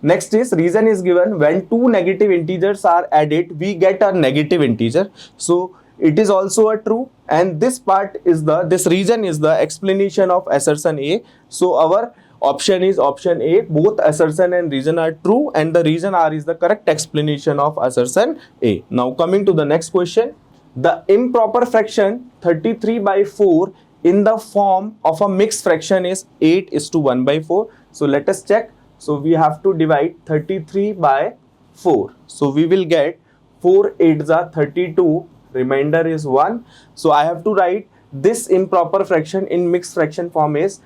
Next is reason is given when two negative integers are added, we get a negative integer. So it is also a true, and this part is this reason is the explanation of assertion A. So our option is option A. Both assertion and reason are true, and the reason R is the correct explanation of assertion A. Now coming to the next question. The improper fraction 33/4 in the form of a mixed fraction is 8:1/4. So let us check. So we have to divide 33/4. So we will get 4 8s are 32. Remainder is 1. So I have to write this improper fraction in mixed fraction form is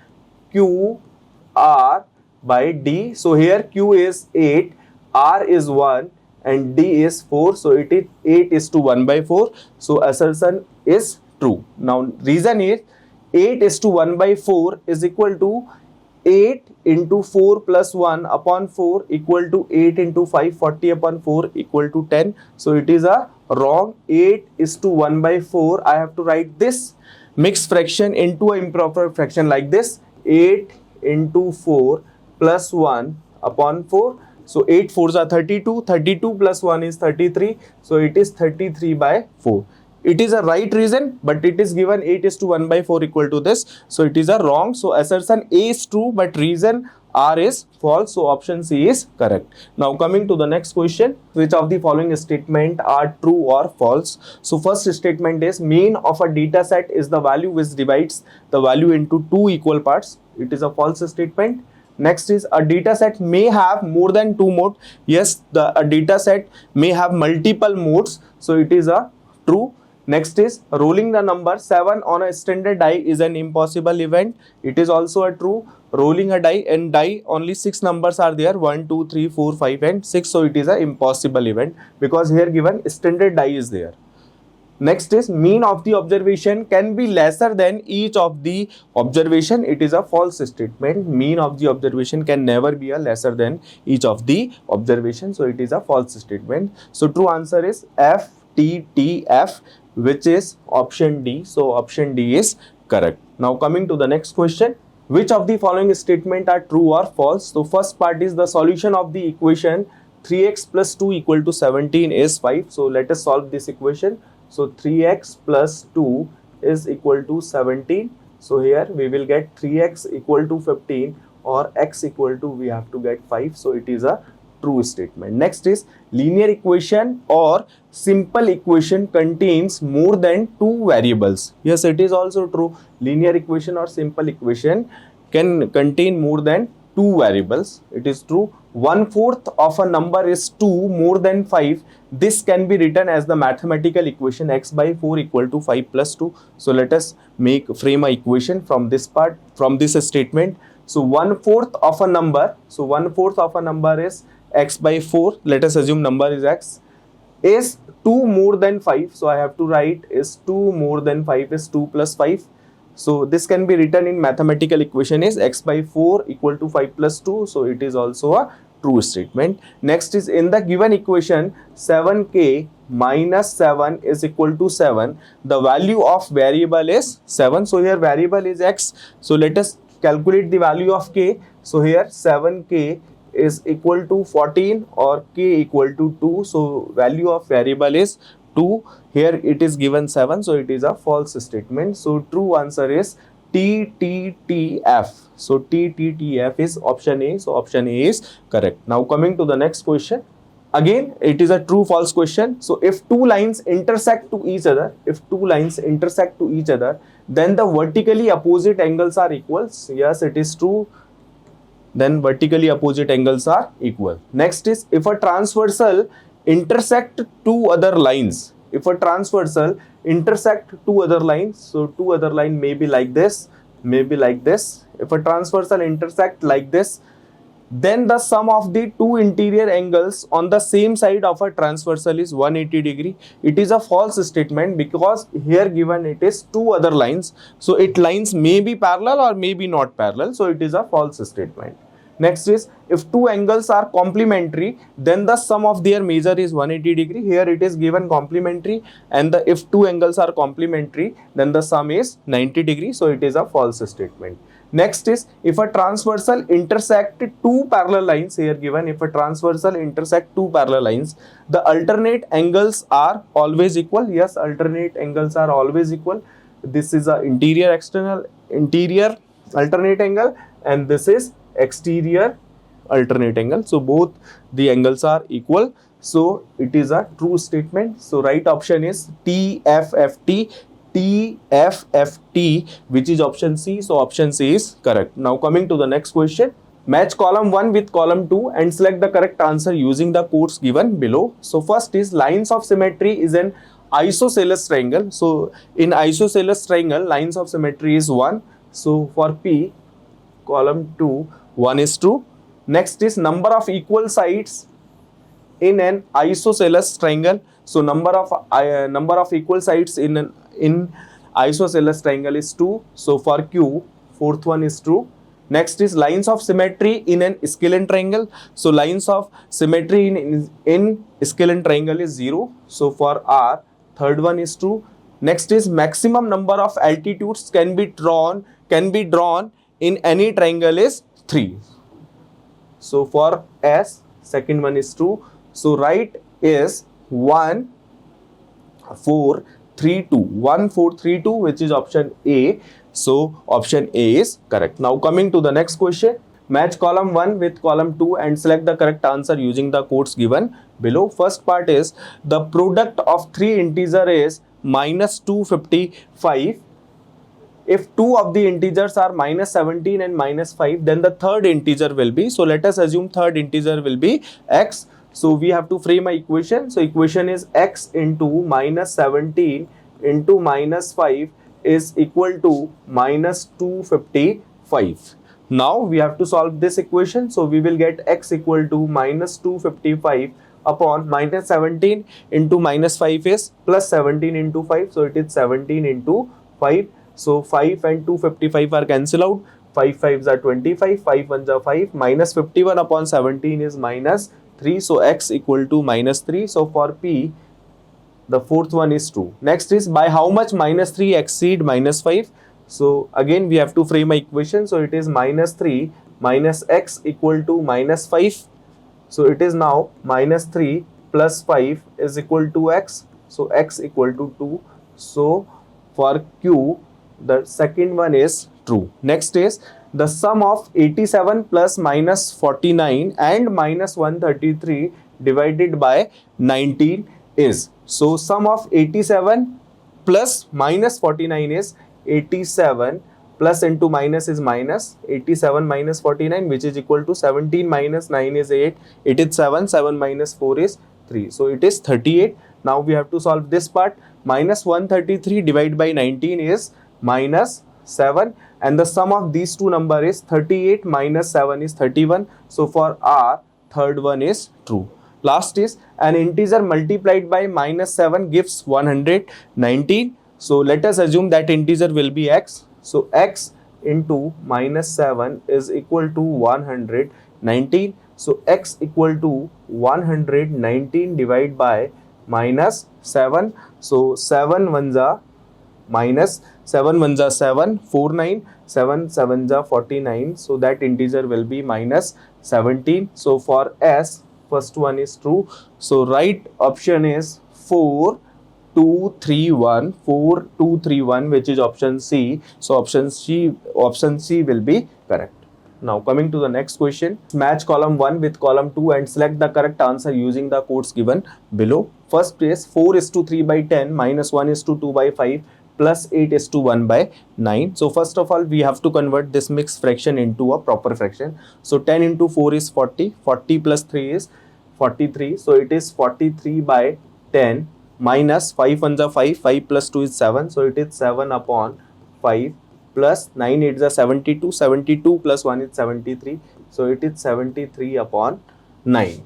Q R by D. So here Q is 8, R is 1 and D is 4. So it is 8:1/4. So assertion is true. Now reason is 8:1/4 is equal to 8 into 4 plus 1 upon 4 equal to 8 into 5, 40 upon 4 equal to 10. So it is a wrong. 8:1/4. I have to write this mixed fraction into an improper fraction like this. 8 into 4 plus 1 upon 4. So 8 4s are 32. 32 plus 1 is 33. So it is 33/4. It is a right reason, but it is given 8:1/4 equal to this. So it is a wrong. So assertion A is true, but reason R is false. So option C is correct. Now coming to the next question. Which of the following statement are true or false? So first statement is mean of a data set is the value which divides the value into two equal parts. It is a false statement. Next is a data set may have more than two modes. Yes, a data set may have multiple modes. So it is a true. Next is rolling the number 7 on a standard die is an impossible event. It is also a true. Rolling a die and die only 6 numbers are there, 1 2 3 4 5 and 6. So it is an impossible event because here given standard die is there. Next is mean of the observation can be lesser than each of the observation. It is a false statement. Mean of the observation can never be a lesser than each of the observation. So it is a false statement. So true answer is F T T F, which is option D. So option D is correct. Now coming to the next question. Which of the following statement are true or false? So first part is the solution of the equation 3x plus 2 equal to 17 is 5. So let us solve this equation. So 3x plus 2 is equal to 17. So here we will get 3x equal to 15 or x equal to we have to get 5. So it is a true statement. Next is linear equation or simple equation contains more than two variables. Yes, it is also true. Linear equation or simple equation can contain more than two variables. It is true. 1/4 of a number is 2 more than 5. This can be written as the mathematical equation x by 4 equal to 5 plus 2. So let us frame a equation from this part, from this statement. So 1/4 of a number. So 1/4 of a number is x by 4. Let us assume number is x. Is 2 more than 5. So I have to write is 2 more than 5 is 2 plus 5. So this can be written in mathematical equation is x by 4 equal to 5 plus 2. So it is also a true statement. Next is in the given equation 7k minus 7 is equal to 7. The value of variable is 7. So here variable is x. So let us calculate the value of k. So here 7k is equal to 14 or k equal to 2. So value of variable is 2. Here it is given 7. So it is a false statement. So true answer is TTTF. So TTTF is option A. So option A is correct. Now coming to the next question. Again, it is a true false question. So if two lines intersect to each other, then the vertically opposite angles are equal. Yes, it is true. Then vertically opposite angles are equal. Next is if a transversal intersect two other lines. If a transversal intersect two other lines, so two other line may be like this, maybe like this. If a transversal intersect like this, then the sum of the two interior angles on the same side of a transversal is 180 degree. It is a false statement because here given it is two other lines. So it lines may be parallel or may be not parallel. So it is a false statement. Next is if two angles are complementary, then the sum of their measure is 180 degree. Here it is given complementary, and if two angles are complementary, then the sum is 90 degree. So it is a false statement. Next is if a transversal intersect two parallel lines, here given if a transversal intersect two parallel lines, the alternate angles are always equal. Yes, alternate angles are always equal. This is a interior alternate angle, and this is exterior alternate angle. So both the angles are equal. So it is a true statement. So right option is TFFT, which is option C. So option C is correct. Now coming to the next question. Match column 1 with column 2 and select the correct answer using the codes given below. So first is lines of symmetry is an isosceles triangle. So in isosceles triangle, lines of symmetry is 1. So for P, column 2, 1 is true. Next is number of equal sides in an isosceles triangle. So number of equal sides in isosceles triangle is 2. So for Q, fourth one is true. Next is lines of symmetry in an scalene triangle. So lines of symmetry in scalene triangle is 0. So for R, third one is true. Next is maximum number of altitudes can be drawn in any triangle is 3. So for S, second one is true. So right is 1, 4, 3, 2. 1, 4, 3, 2, which is option A. So option A is correct. Now coming to the next question. Match column 1 with column 2 and select the correct answer using the codes given below. First part is the product of three integers is minus 255. If two of the integers are minus 17 and minus 5, then the third integer will be, so let us assume third integer will be x. So we have to frame a equation. So equation is x into minus 17 into minus 5 is equal to minus 255. Now we have to solve this equation. So we will get x equal to minus 255 upon minus 17 into minus 5 is plus 17 into 5. So it is 17 into 5. So 5 and 255 are cancelled out. 5 5s are 25, 5 1s are 5. Minus 51 upon 17 is minus 3. So x equal to minus 3. So for P, the fourth one is true. Next is by how much minus 3 exceed minus 5. So again we have to frame an equation. So it is minus 3 minus x equal to minus 5. So it is now minus 3 plus 5 is equal to x. So x equal to 2. So for Q, the second one is true. Next is the sum of 87 plus minus 49 and minus 133 divided by 19 is. So sum of 87 plus minus 49 is 87 plus into minus is minus 87 minus 49, which is equal to 17 minus 9 is 8. It is 7. 7 minus 4 is 3. So it is 38. Now we have to solve this part. Minus 133 divided by 19 is minus 7, and the sum of these two numbers is 38 minus 7 is 31. So for R, third one is true. Last is an integer multiplied by minus 7 gives 119. So let us assume that integer will be x. So x into minus 7 is equal to 119. So x equal to 119 divided by minus 7. So 7 ones are minus 7 ones are 7, 4 9, 7 sevens are 49. So that integer will be minus 17. So for S, first one is true. So right option is 4 2 3 1, 4 2 3 1, which is option C. So option C will be correct. Now coming to the next question. Match column 1 with column 2 and select the correct answer using the codes given below. First is 4 is to 3 by 10 minus 1 is to 2 by 5 plus 8 is to 1 by 9. So first of all, we have to convert this mixed fraction into a proper fraction. So 10 into 4 is 40. 40 plus 3 is 43. So it is 43 by 10 minus 5 ones are 5. 5 plus 2 is 7. So it is 7 upon 5 plus 9 8s are 72. 72 plus 1 is 73. So it is 73 upon 9.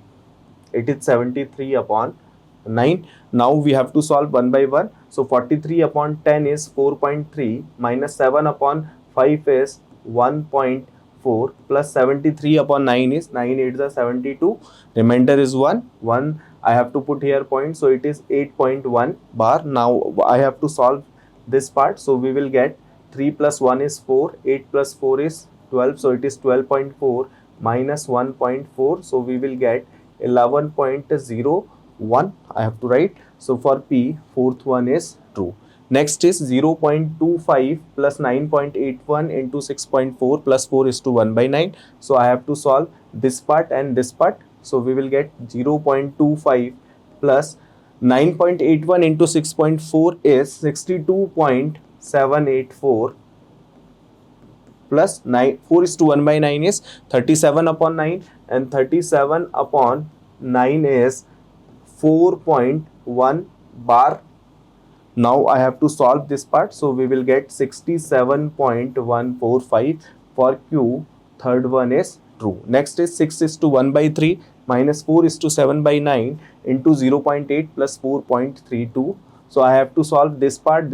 It is 73 upon 9. Now we have to solve one by one. So 43 upon 10 is 4.3 minus 7 upon 5 is 1.4 plus 73 upon 9 is 9 8s are 72. Remainder is 1. I have to put here point. So it is 8.1 bar. Now I have to solve this part. So we will get 3 plus 1 is 4, 8 plus 4 is 12, so it is 12.4 minus 1.4, so we will get 11.01. I have to write. So for P, fourth one is true. Next is 0.25 plus 9.81 into 6.4 plus 4 is to 1 by 9. So I have to solve this part and this part. So we will get 0.25 plus 9.81 into 6.4 is 62.784 plus 4 is to 1 by 9 is 37 upon 9, and 37 upon 9 is 4.1 bar. Now I have to solve this part, so we will get 67.145 for Q. Third one is true. Next is 6 is to 1 by 3 minus 4 is to 7 by 9 into 0.8 plus 4.32. So I have to solve this part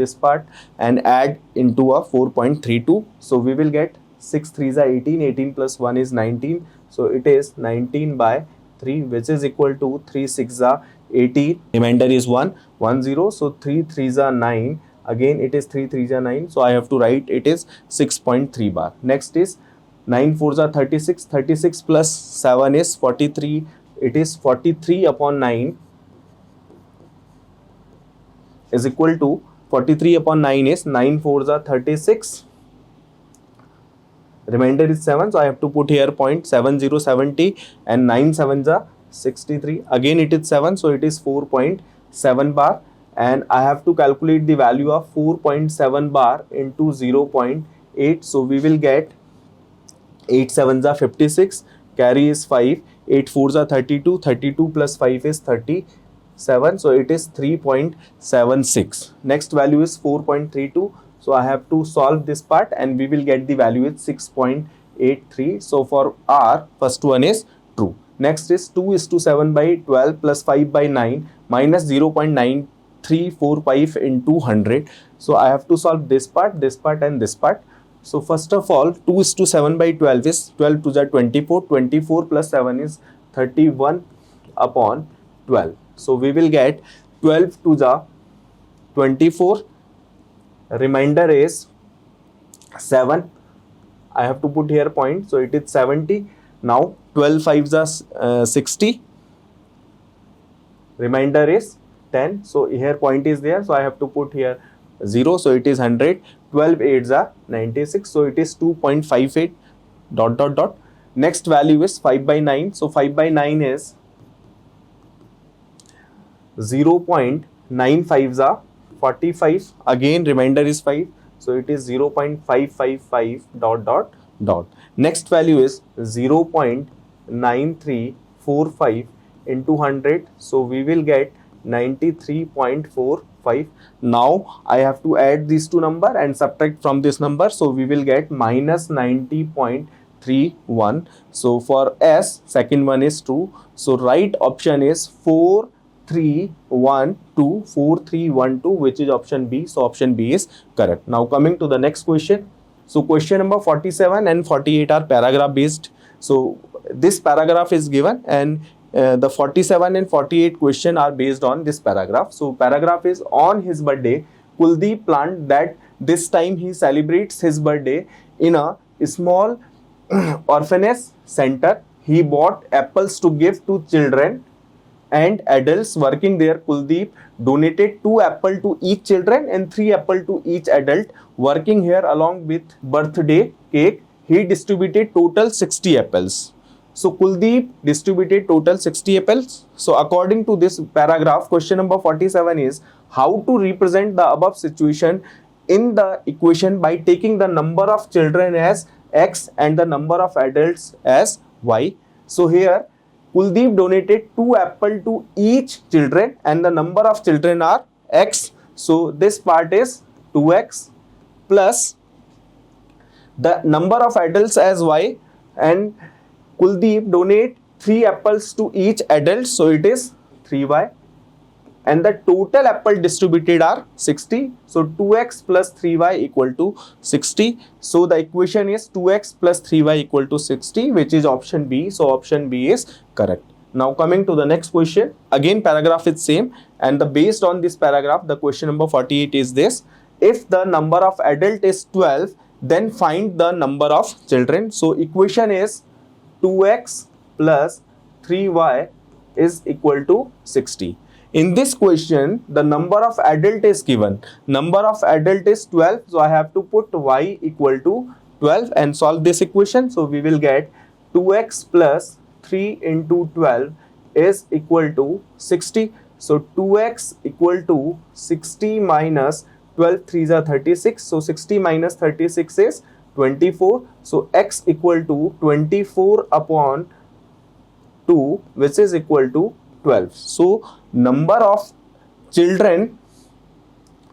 and add into a 4.32. So we will get 6 3s are 18, 18 plus 1 is 19. So it is 19 by 3, which is equal to 3 6s are 18. Remainder is 1, 1 0. So 3 3s are 9. Again it is 3 3s are 9. So I have to write it is 6.3 bar. Next is 9 4s are 36. 36 plus 7 is 43. It is 43 upon 9 is equal to 43 upon 9 is 9 4s are 36. Remainder is 7, so I have to put here 0.7070 and 9 7s are 63. Again it is 7, so it is 4.7 bar, and I have to calculate the value of 4.7 bar into 0.8. So we will get 8 7s are 56, carry is 5, 8 4s are 32, 32 plus 5 is 37, so it is 3.76. Next value is 4.32. So I have to solve this part and we will get the value is 6.83. So for R, first one is true. Next is 2 is to 7 by 12 plus 5 by 9 minus 0.9345 into 100. So I have to solve this part and this part. So first of all, 2 is to 7 by 12 is 12 to the 24. 24 plus 7 is 31 upon 12. So we will get 12 to the 24. Remainder is 7. I have to put here point, so it is 70. Now 12 5s are 60. Remainder is 10. So here point is there, so I have to put here 0, so it is 100. 12 8s are 96, so it is 2.58 ... Next value is 5 by 9. So 5 by 9 is 0.95s are 45. Again remainder is 5, so it is 0.555 ... Next value is 0.9345 into 100, so we will get 93.45. Now I have to add these two number and subtract from this number, so we will get minus 90.31. So for S, second one is true. So right option is 4312, which is option B. So option B is correct. Now coming to the next question. So question number 47 and 48 are paragraph based. So this paragraph is given, and the 47 and 48 question are based on this paragraph. So paragraph is on his birthday, Kuldeep planned that this time he celebrates his birthday in a small orphanage center. He bought apples to give to children and adults working there. Kuldeep donated 2 apples to each children and 3 apples to each adult working here. Along with birthday cake, he distributed total 60 apples. So Kuldeep distributed total 60 apples. So according to this paragraph, question number 47 is how to represent the above situation in the equation by taking the number of children as X and the number of adults as Y. So here Kuldeep donated 2 apples to each children and the number of children are X. So this part is 2X plus the number of adults as Y, and Kuldeep donate 3 apples to each adult, so it is 3Y, and the total apple distributed are 60. So 2x plus 3y equal to 60. So the equation is 2x plus 3y equal to 60, which is option B. So option B is correct. Now coming to the next question, again paragraph is same, and based on this paragraph, the question number 48 is this. if the number of adult is 12, then find the number of children. So equation is 2x plus 3y is equal to 60. In this question, the number of adult is given. Number of adult is 12, so I have to put y equal to 12 and solve this equation. So we will get 2x plus 3 into 12 is equal to 60. So 2x equal to 60 minus 12 3s are 36. So 60 minus 36 is 24. So x equal to 24 upon 2, which is equal to 12. So number of children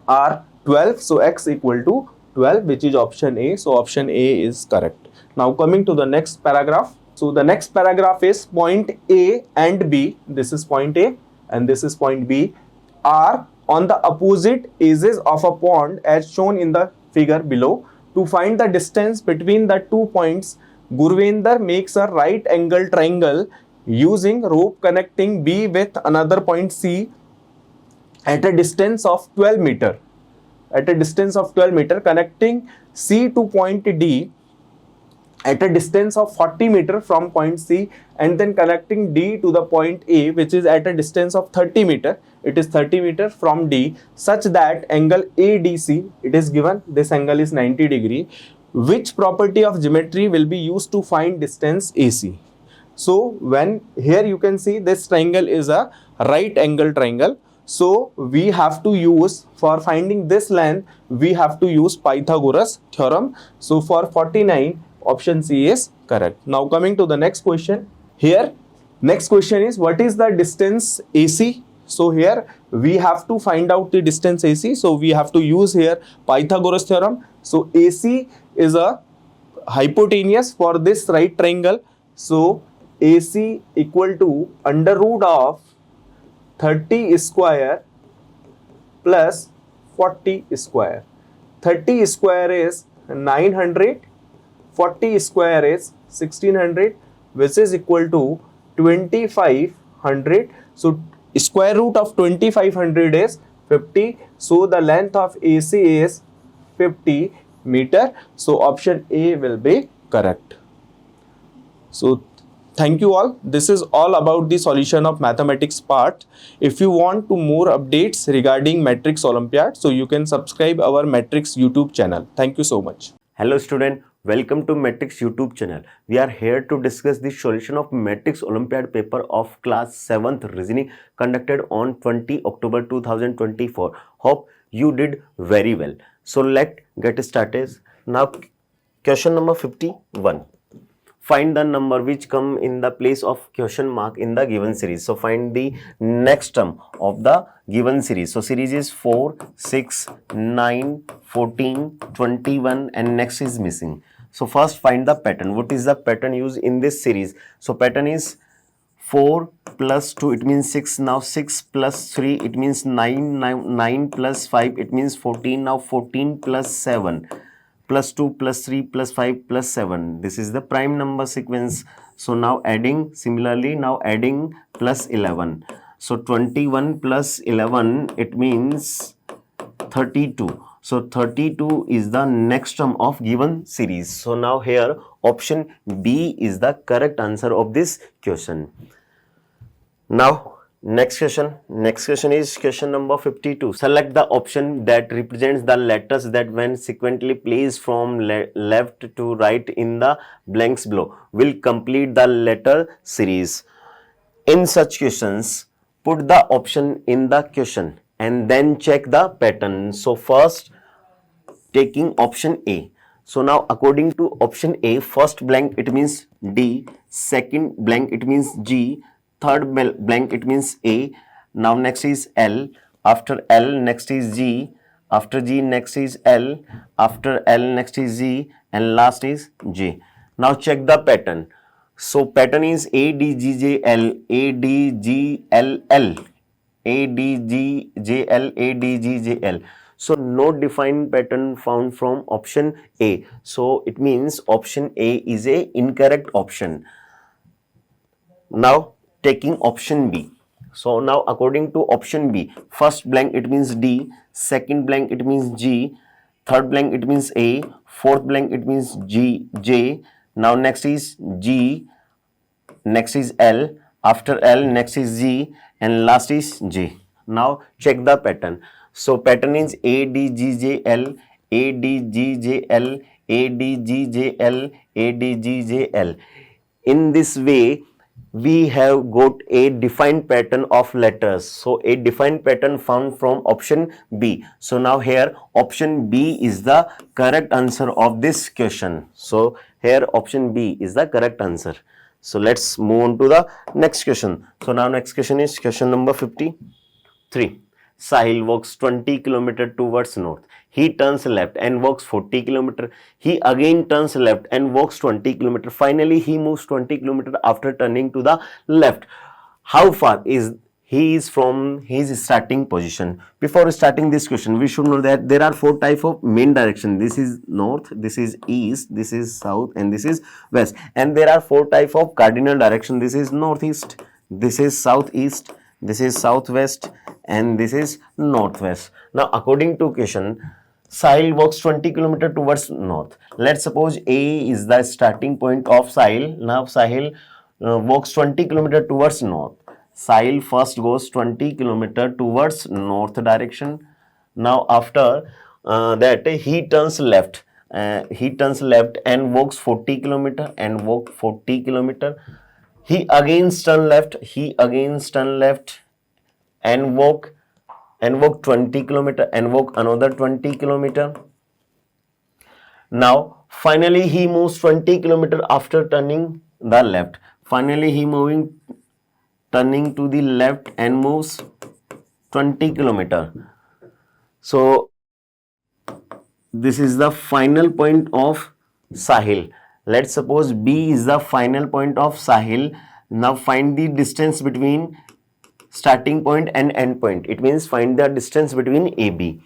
are 12. So x equal to 12, which is option A. So option A is correct. Now coming to the next paragraph. So the next paragraph is point A and B. This is point A and this is point B are on the opposite edges of a pond as shown in the figure below. To find the distance between the 2 points, Gurvinder makes a right angle triangle using rope connecting B with another point C at a distance of 12 meter. At a distance of 12 meter, connecting C to point D at a distance of 40 meter from point C, and then connecting D to the point A, which is at a distance of 30 meter. It is 30 meter from D, such that angle ADC, it is given, this angle is 90 degree. Which property of geometry will be used to find distance AC? So when here you can see this triangle is a right angle triangle. So we have to use, for finding this length, we have to use Pythagoras theorem. So for 49, option C is correct. Now coming to the next question. Here, next question is, what is the distance AC? So here we have to find out the distance AC. So we have to use here Pythagoras theorem. So AC is a hypotenuse for this right triangle. So AC equal to under root of 30 square plus 40 square. 30 square is 900, 40 square is 1600, which is equal to 2500. So square root of 2500 is 50. So the length of AC is 50 meter. So option A will be correct. So thank you all. This is all about the solution of mathematics part. If you want to more updates regarding Matrix Olympiad, so you can subscribe our Matrix YouTube channel. Thank you so much. Hello student, welcome to Matrix YouTube channel. We are here to discuss the solution of Matrix Olympiad paper of class 7th reasoning conducted on 20 October 2024. Hope you did very well. So let's get started. Now question number 51. Find the number which come in the place of question mark in the given series. So find the next term of the given series. So series is 4, 6, 9, 14, 21 and next is missing. So first find the pattern. What is the pattern used in this series? So pattern is 4 plus 2, it means 6. Now 6 plus 3, it means 9. 9 plus 5, it means 14. Now 14 plus 7. Plus 2 plus 3 plus 5 plus 7. This is the prime number sequence. So now adding, similarly now adding plus 11. So 21 plus 11, it means 32. So 32 is the next term of given series. So now here option B is the correct answer of this question. Now next question is question number 52. Select the option that represents the letters that when sequentially placed from left to right in the blanks below will complete the letter series. In such questions, put the option in the question and then check the pattern. So first taking option A. So now according to option A, first blank it means D, second blank it means G, third blank it means A. Now next is L. After L next is G. After G next is L. After L next is Z. And last is J. Now check the pattern. So pattern is A D G J L. A D G L L. A D G J L. A D G J L. So no defined pattern found from option A. So it means option A is a incorrect option. Now taking option B. So now according to option B, first blank it means D, second blank it means G, third blank it means A, fourth blank it means J. Now next is G, next is L, after L next is G, and last is J. Now check the pattern. So pattern is A D G J L, A D G J L, A D G J L, A D G J L. In this way we have got a defined pattern of letters. So a defined pattern found from option B. So now here option B is the correct answer of this question. So here option B is the correct answer. So let's move on to the next question. So now next question is question number 53. Sahil walks 20 km towards north. He turns left and walks 40 km. He again turns left and walks 20 km. Finally, he moves 20 km after turning to the left. How far is he is from his starting position? Before starting this question, we should know that there are four types of main direction. This is north, this is east, this is south, and this is west. And there are four types of cardinal direction. This is northeast, this is southeast, this is southwest, and this is northwest. Now according to question, Sahil walks 20 km towards north. Let's suppose A is the starting point of Sahil. Now Sahil walks 20 km towards north. Sahil first goes 20 km towards north direction. Now after that he turns left. He turns left and walks 40 km and walk 40 km. He again turn left. He again turn left and walk 20 km and walk another 20 km. Now finally he moves 20 km after turning the left. Finally he turning to the left and moves 20 km. So this is the final point of Sahil. Let's suppose B is the final point of Sahil. Now find the distance between starting point and end point. It means find the distance between AB.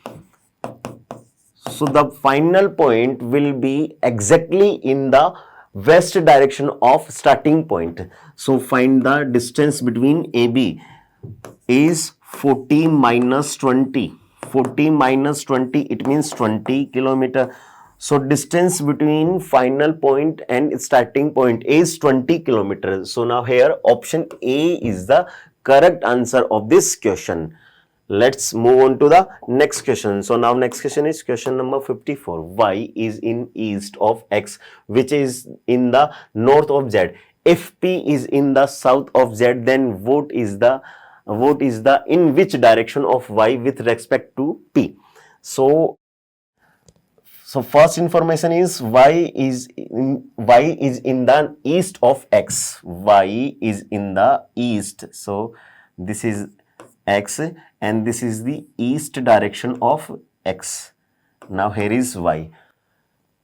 So the final point will be exactly in the west direction of starting point. So find the distance between AB is 40 minus 20. 40 minus 20, it means 20 kilometer. So distance between final point and starting point is 20 kilometers. So now here option A is the correct answer of this question. Let's move on to the next question. So now next question is question number 54. Y is in east of X, which is in the north of Z. If P is in the south of Z, then what is the in which direction of Y with respect to P? So first information is Y is in the east of X. Y is in the east. So this is X and this is the east direction of X. Now here is Y,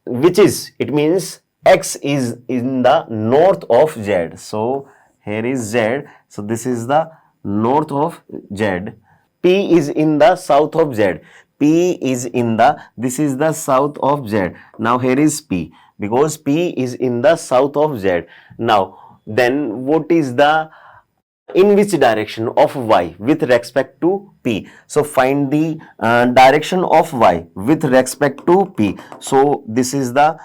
which is, it means X is in the north of Z. So here is Z. So this is the north of Z. P is in the south of Z. P is in the, this is the south of Z. Now here is P, because P is in the south of Z. Now then what is the in which direction of Y with respect to P? So find the direction of Y with respect to P. So this is the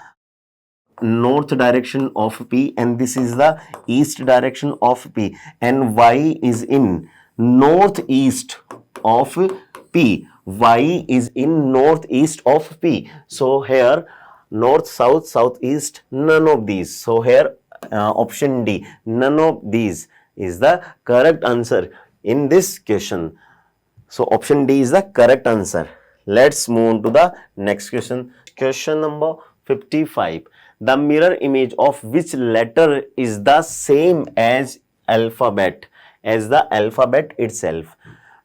north direction of P and this is the east direction of P, and Y is in northeast of P. Y is in northeast of P. So here north, south, southeast, none of these. So here option D, none of these is the correct answer in this question. So option D is the correct answer. Let's move on to the next question. Question number 55. The mirror image of which letter is the same as the alphabet itself?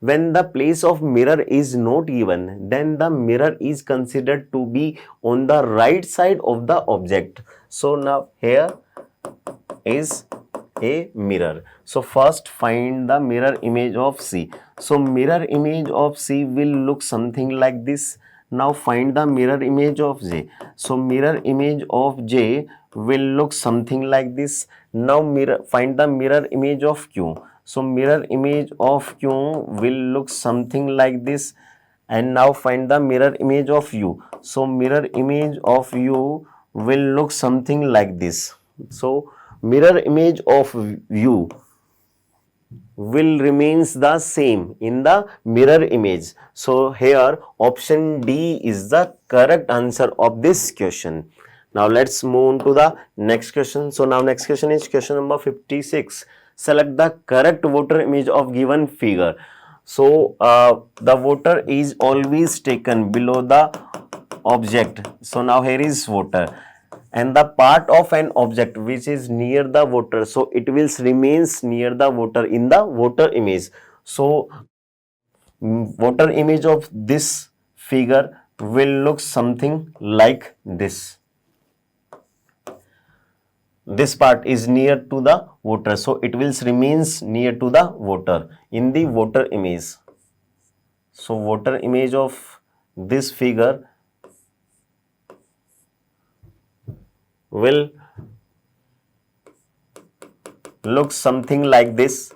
When the place of mirror is not given, then the mirror is considered to be on the right side of the object. So now here is a mirror. So first find the mirror image of C. So mirror image of C will look something like this. Now find the mirror image of J. So mirror image of J will look something like this. Now find the mirror image of Q. So mirror image of Q will look something like this. And now find the mirror image of U. So mirror image of U will look something like this. So mirror image of U will remains the same in the mirror image. So here option D is the correct answer of this question. Now let's move on to the next question. So now next question is question number 56. Select the correct voter image of given figure. So the voter is always taken below the object. So now here is voter, and the part of an object which is near the voter, so it will remains near the voter in the voter image. So voter image of this figure will look something like this. This part is near to the voter, so it will remains near to the voter in the voter image. So voter image of this figure will look something like this.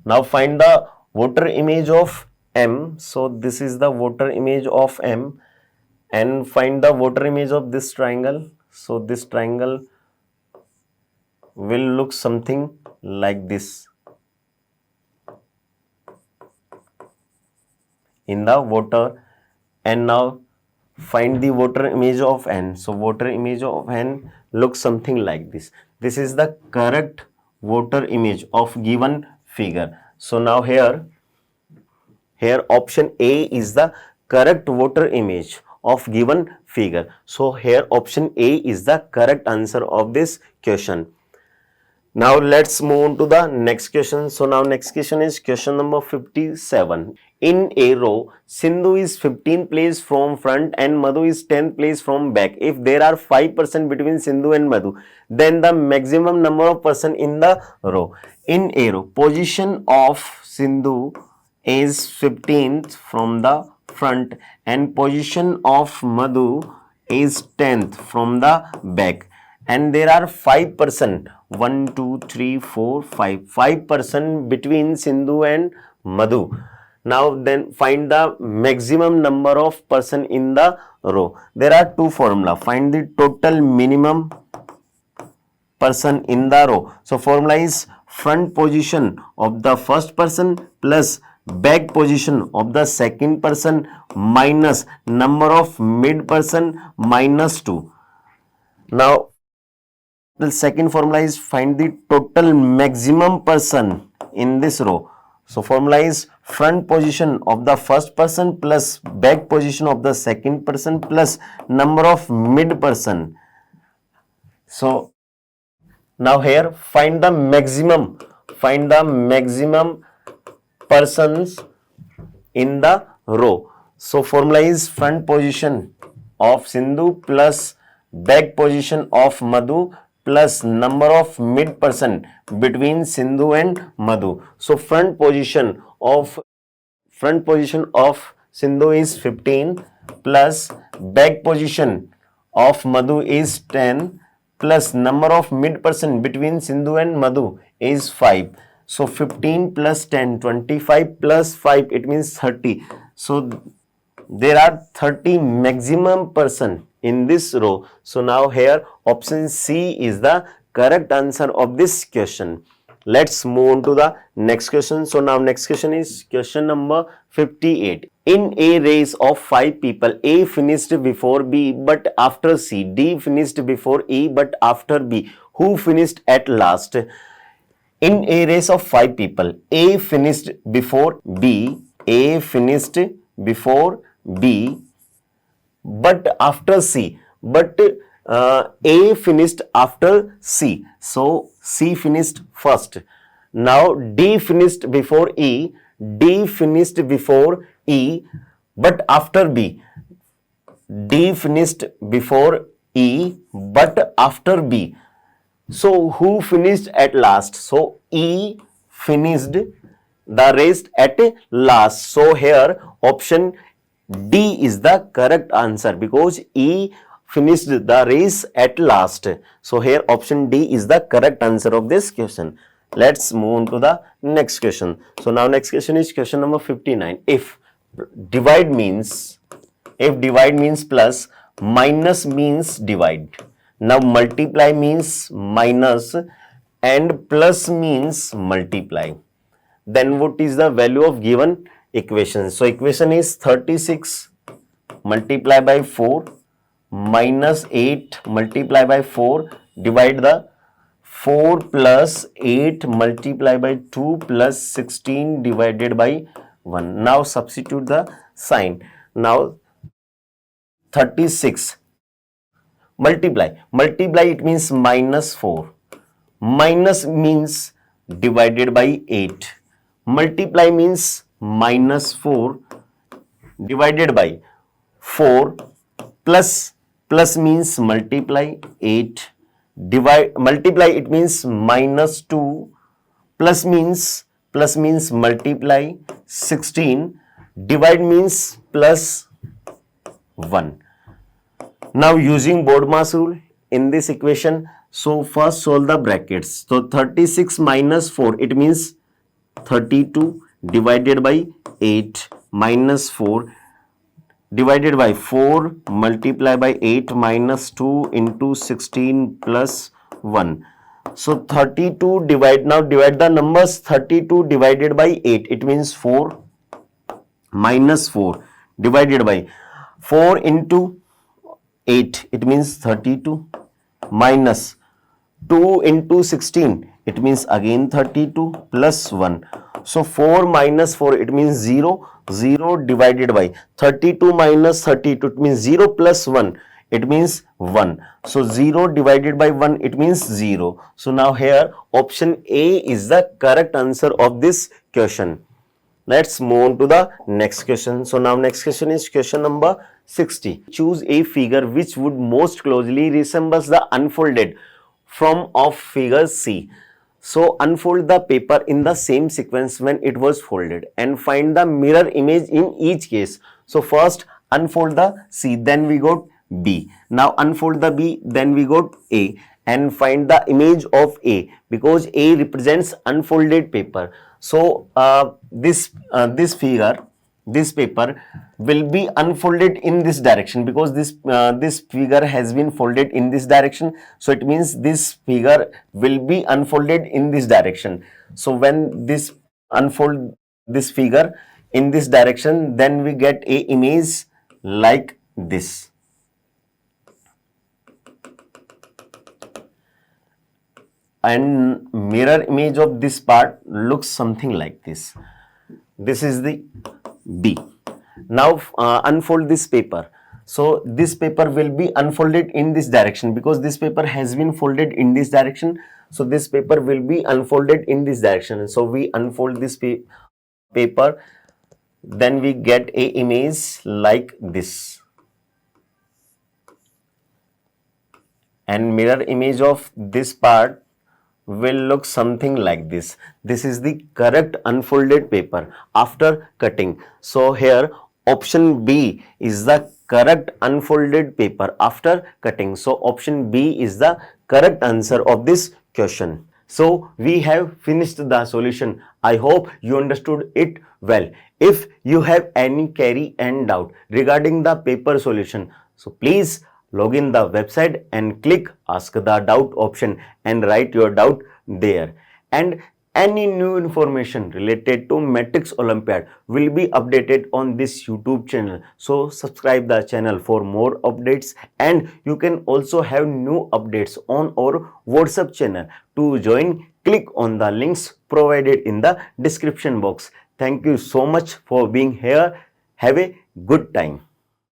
Now find the voter image of M. So this is the voter image of M, and find the voter image of this triangle. So this triangle will look something like this in the voter. And now find the voter image of N. So voter image of N looks something like this. This is the correct voter image of given figure. So now here option A is the correct voter image of given figure. So here option A is the correct answer of this question. Now let's move on to the next question. So now next question is question number 57. In a row, Sindhu is 15th place from front and Madhu is 10th place from back. If there are 5% between Sindhu and Madhu, then the maximum number of person in the row. In a row, position of Sindhu is 15th from the front and position of Madhu is 10th from the back. And there are 5%, 1, 2, 3, 4, 5, 5% between Sindhu and Madhu. Now then find the maximum number of person in the row. There are two formula. Find the total minimum person in the row. So formula is front position of the first person plus back position of the second person minus number of mid person minus 2. Now the second formula is find the total maximum person in this row. So formula is front position of the first person plus back position of the second person plus number of mid person. So now here find the maximum persons in the row. So formula is front position of Sindhu plus back position of Madhu plus number of mid person between Sindhu and Madhu. So front position of Sindhu is 15 plus back position of Madhu is 10 plus number of mid person between Sindhu and Madhu is 5. So 15 plus 10, 25 plus 5, it means 30. So there are 30 maximum person in this row. So now here option C is the correct answer of this question. Let's move on to the next question. So now next question is question number 58. In a race of 5 people, A finished before B but after C, D finished before E but after B. Who finished at last? In a race of 5 people, A finished before B, A finished before B but after C, but A finished after C. So C finished first. Now D finished before E, D finished before E but after B. D finished before E but after B. So who finished at last? So E finished the race at last. So here option D is the correct answer because E finished the race at last. So here option D is the correct answer of this question. Let's move on to the next question. So now next question is question number 59. If divide means plus, minus means divide. Now multiply means minus and plus means multiply. Then what is the value of given equation? So equation is 36 multiply by 4 minus 8 multiply by 4, divide the 4 plus 8 multiply by 2 plus 16 divided by 1. Now substitute the sign. Now 36 multiply it means minus 4, minus means divided by 8, multiply means minus 4 divided by 4, plus means multiply 8, multiply it means minus 2, plus means multiply 16, divide means plus 1. Now using BODMAS rule in this equation, so first solve the brackets. So 36 minus 4, it means 32 divided by 8 minus 4 divided by 4 multiply by 8 minus 2 into 16 plus 1. So 32 divide the numbers. 32 divided by 8, it means 4 minus 4 divided by 4 into 8, it means 32 minus 2 into 16, it means again 32 plus 1. So 4 minus 4, it means 0, 0 divided by 32 minus 32, it means 0 plus 1, it means 1. So 0 divided by 1, it means 0. So now here option A is the correct answer of this question. Let's move on to the next question. So now next question is question number 60. Choose a figure which would most closely resembles the unfolded form of figure C. So unfold the paper in the same sequence when it was folded and find the mirror image in each case. So first unfold the C, then we got B. Now unfold the B, then we got A, and find the image of A because A represents unfolded paper. So this paper will be unfolded in this direction because this figure has been folded in this direction. So it means this figure will be unfolded in this direction. So when this unfold this figure in this direction, then we get a image like this. And mirror image of this part looks something like this. This is the B. Now unfold this paper. So this paper will be unfolded in this direction because this paper has been folded in this direction. So this paper will be unfolded in this direction. So we unfold this paper, then we get a image like this. And mirror image of this part will look something like this. This is the correct unfolded paper after cutting. So here option B is the correct unfolded paper after cutting. So option B is the correct answer of this question. So we have finished the solution. I hope you understood it well. If you have any query and doubt regarding the paper solution, so please log in the website and click ask the doubt option and write your doubt there. And any new information related to Matrix Olympiad will be updated on this YouTube channel. So subscribe the channel for more updates, and you can also have new updates on our WhatsApp channel. To join, click on the links provided in the description box. Thank you so much for being here. Have a good time.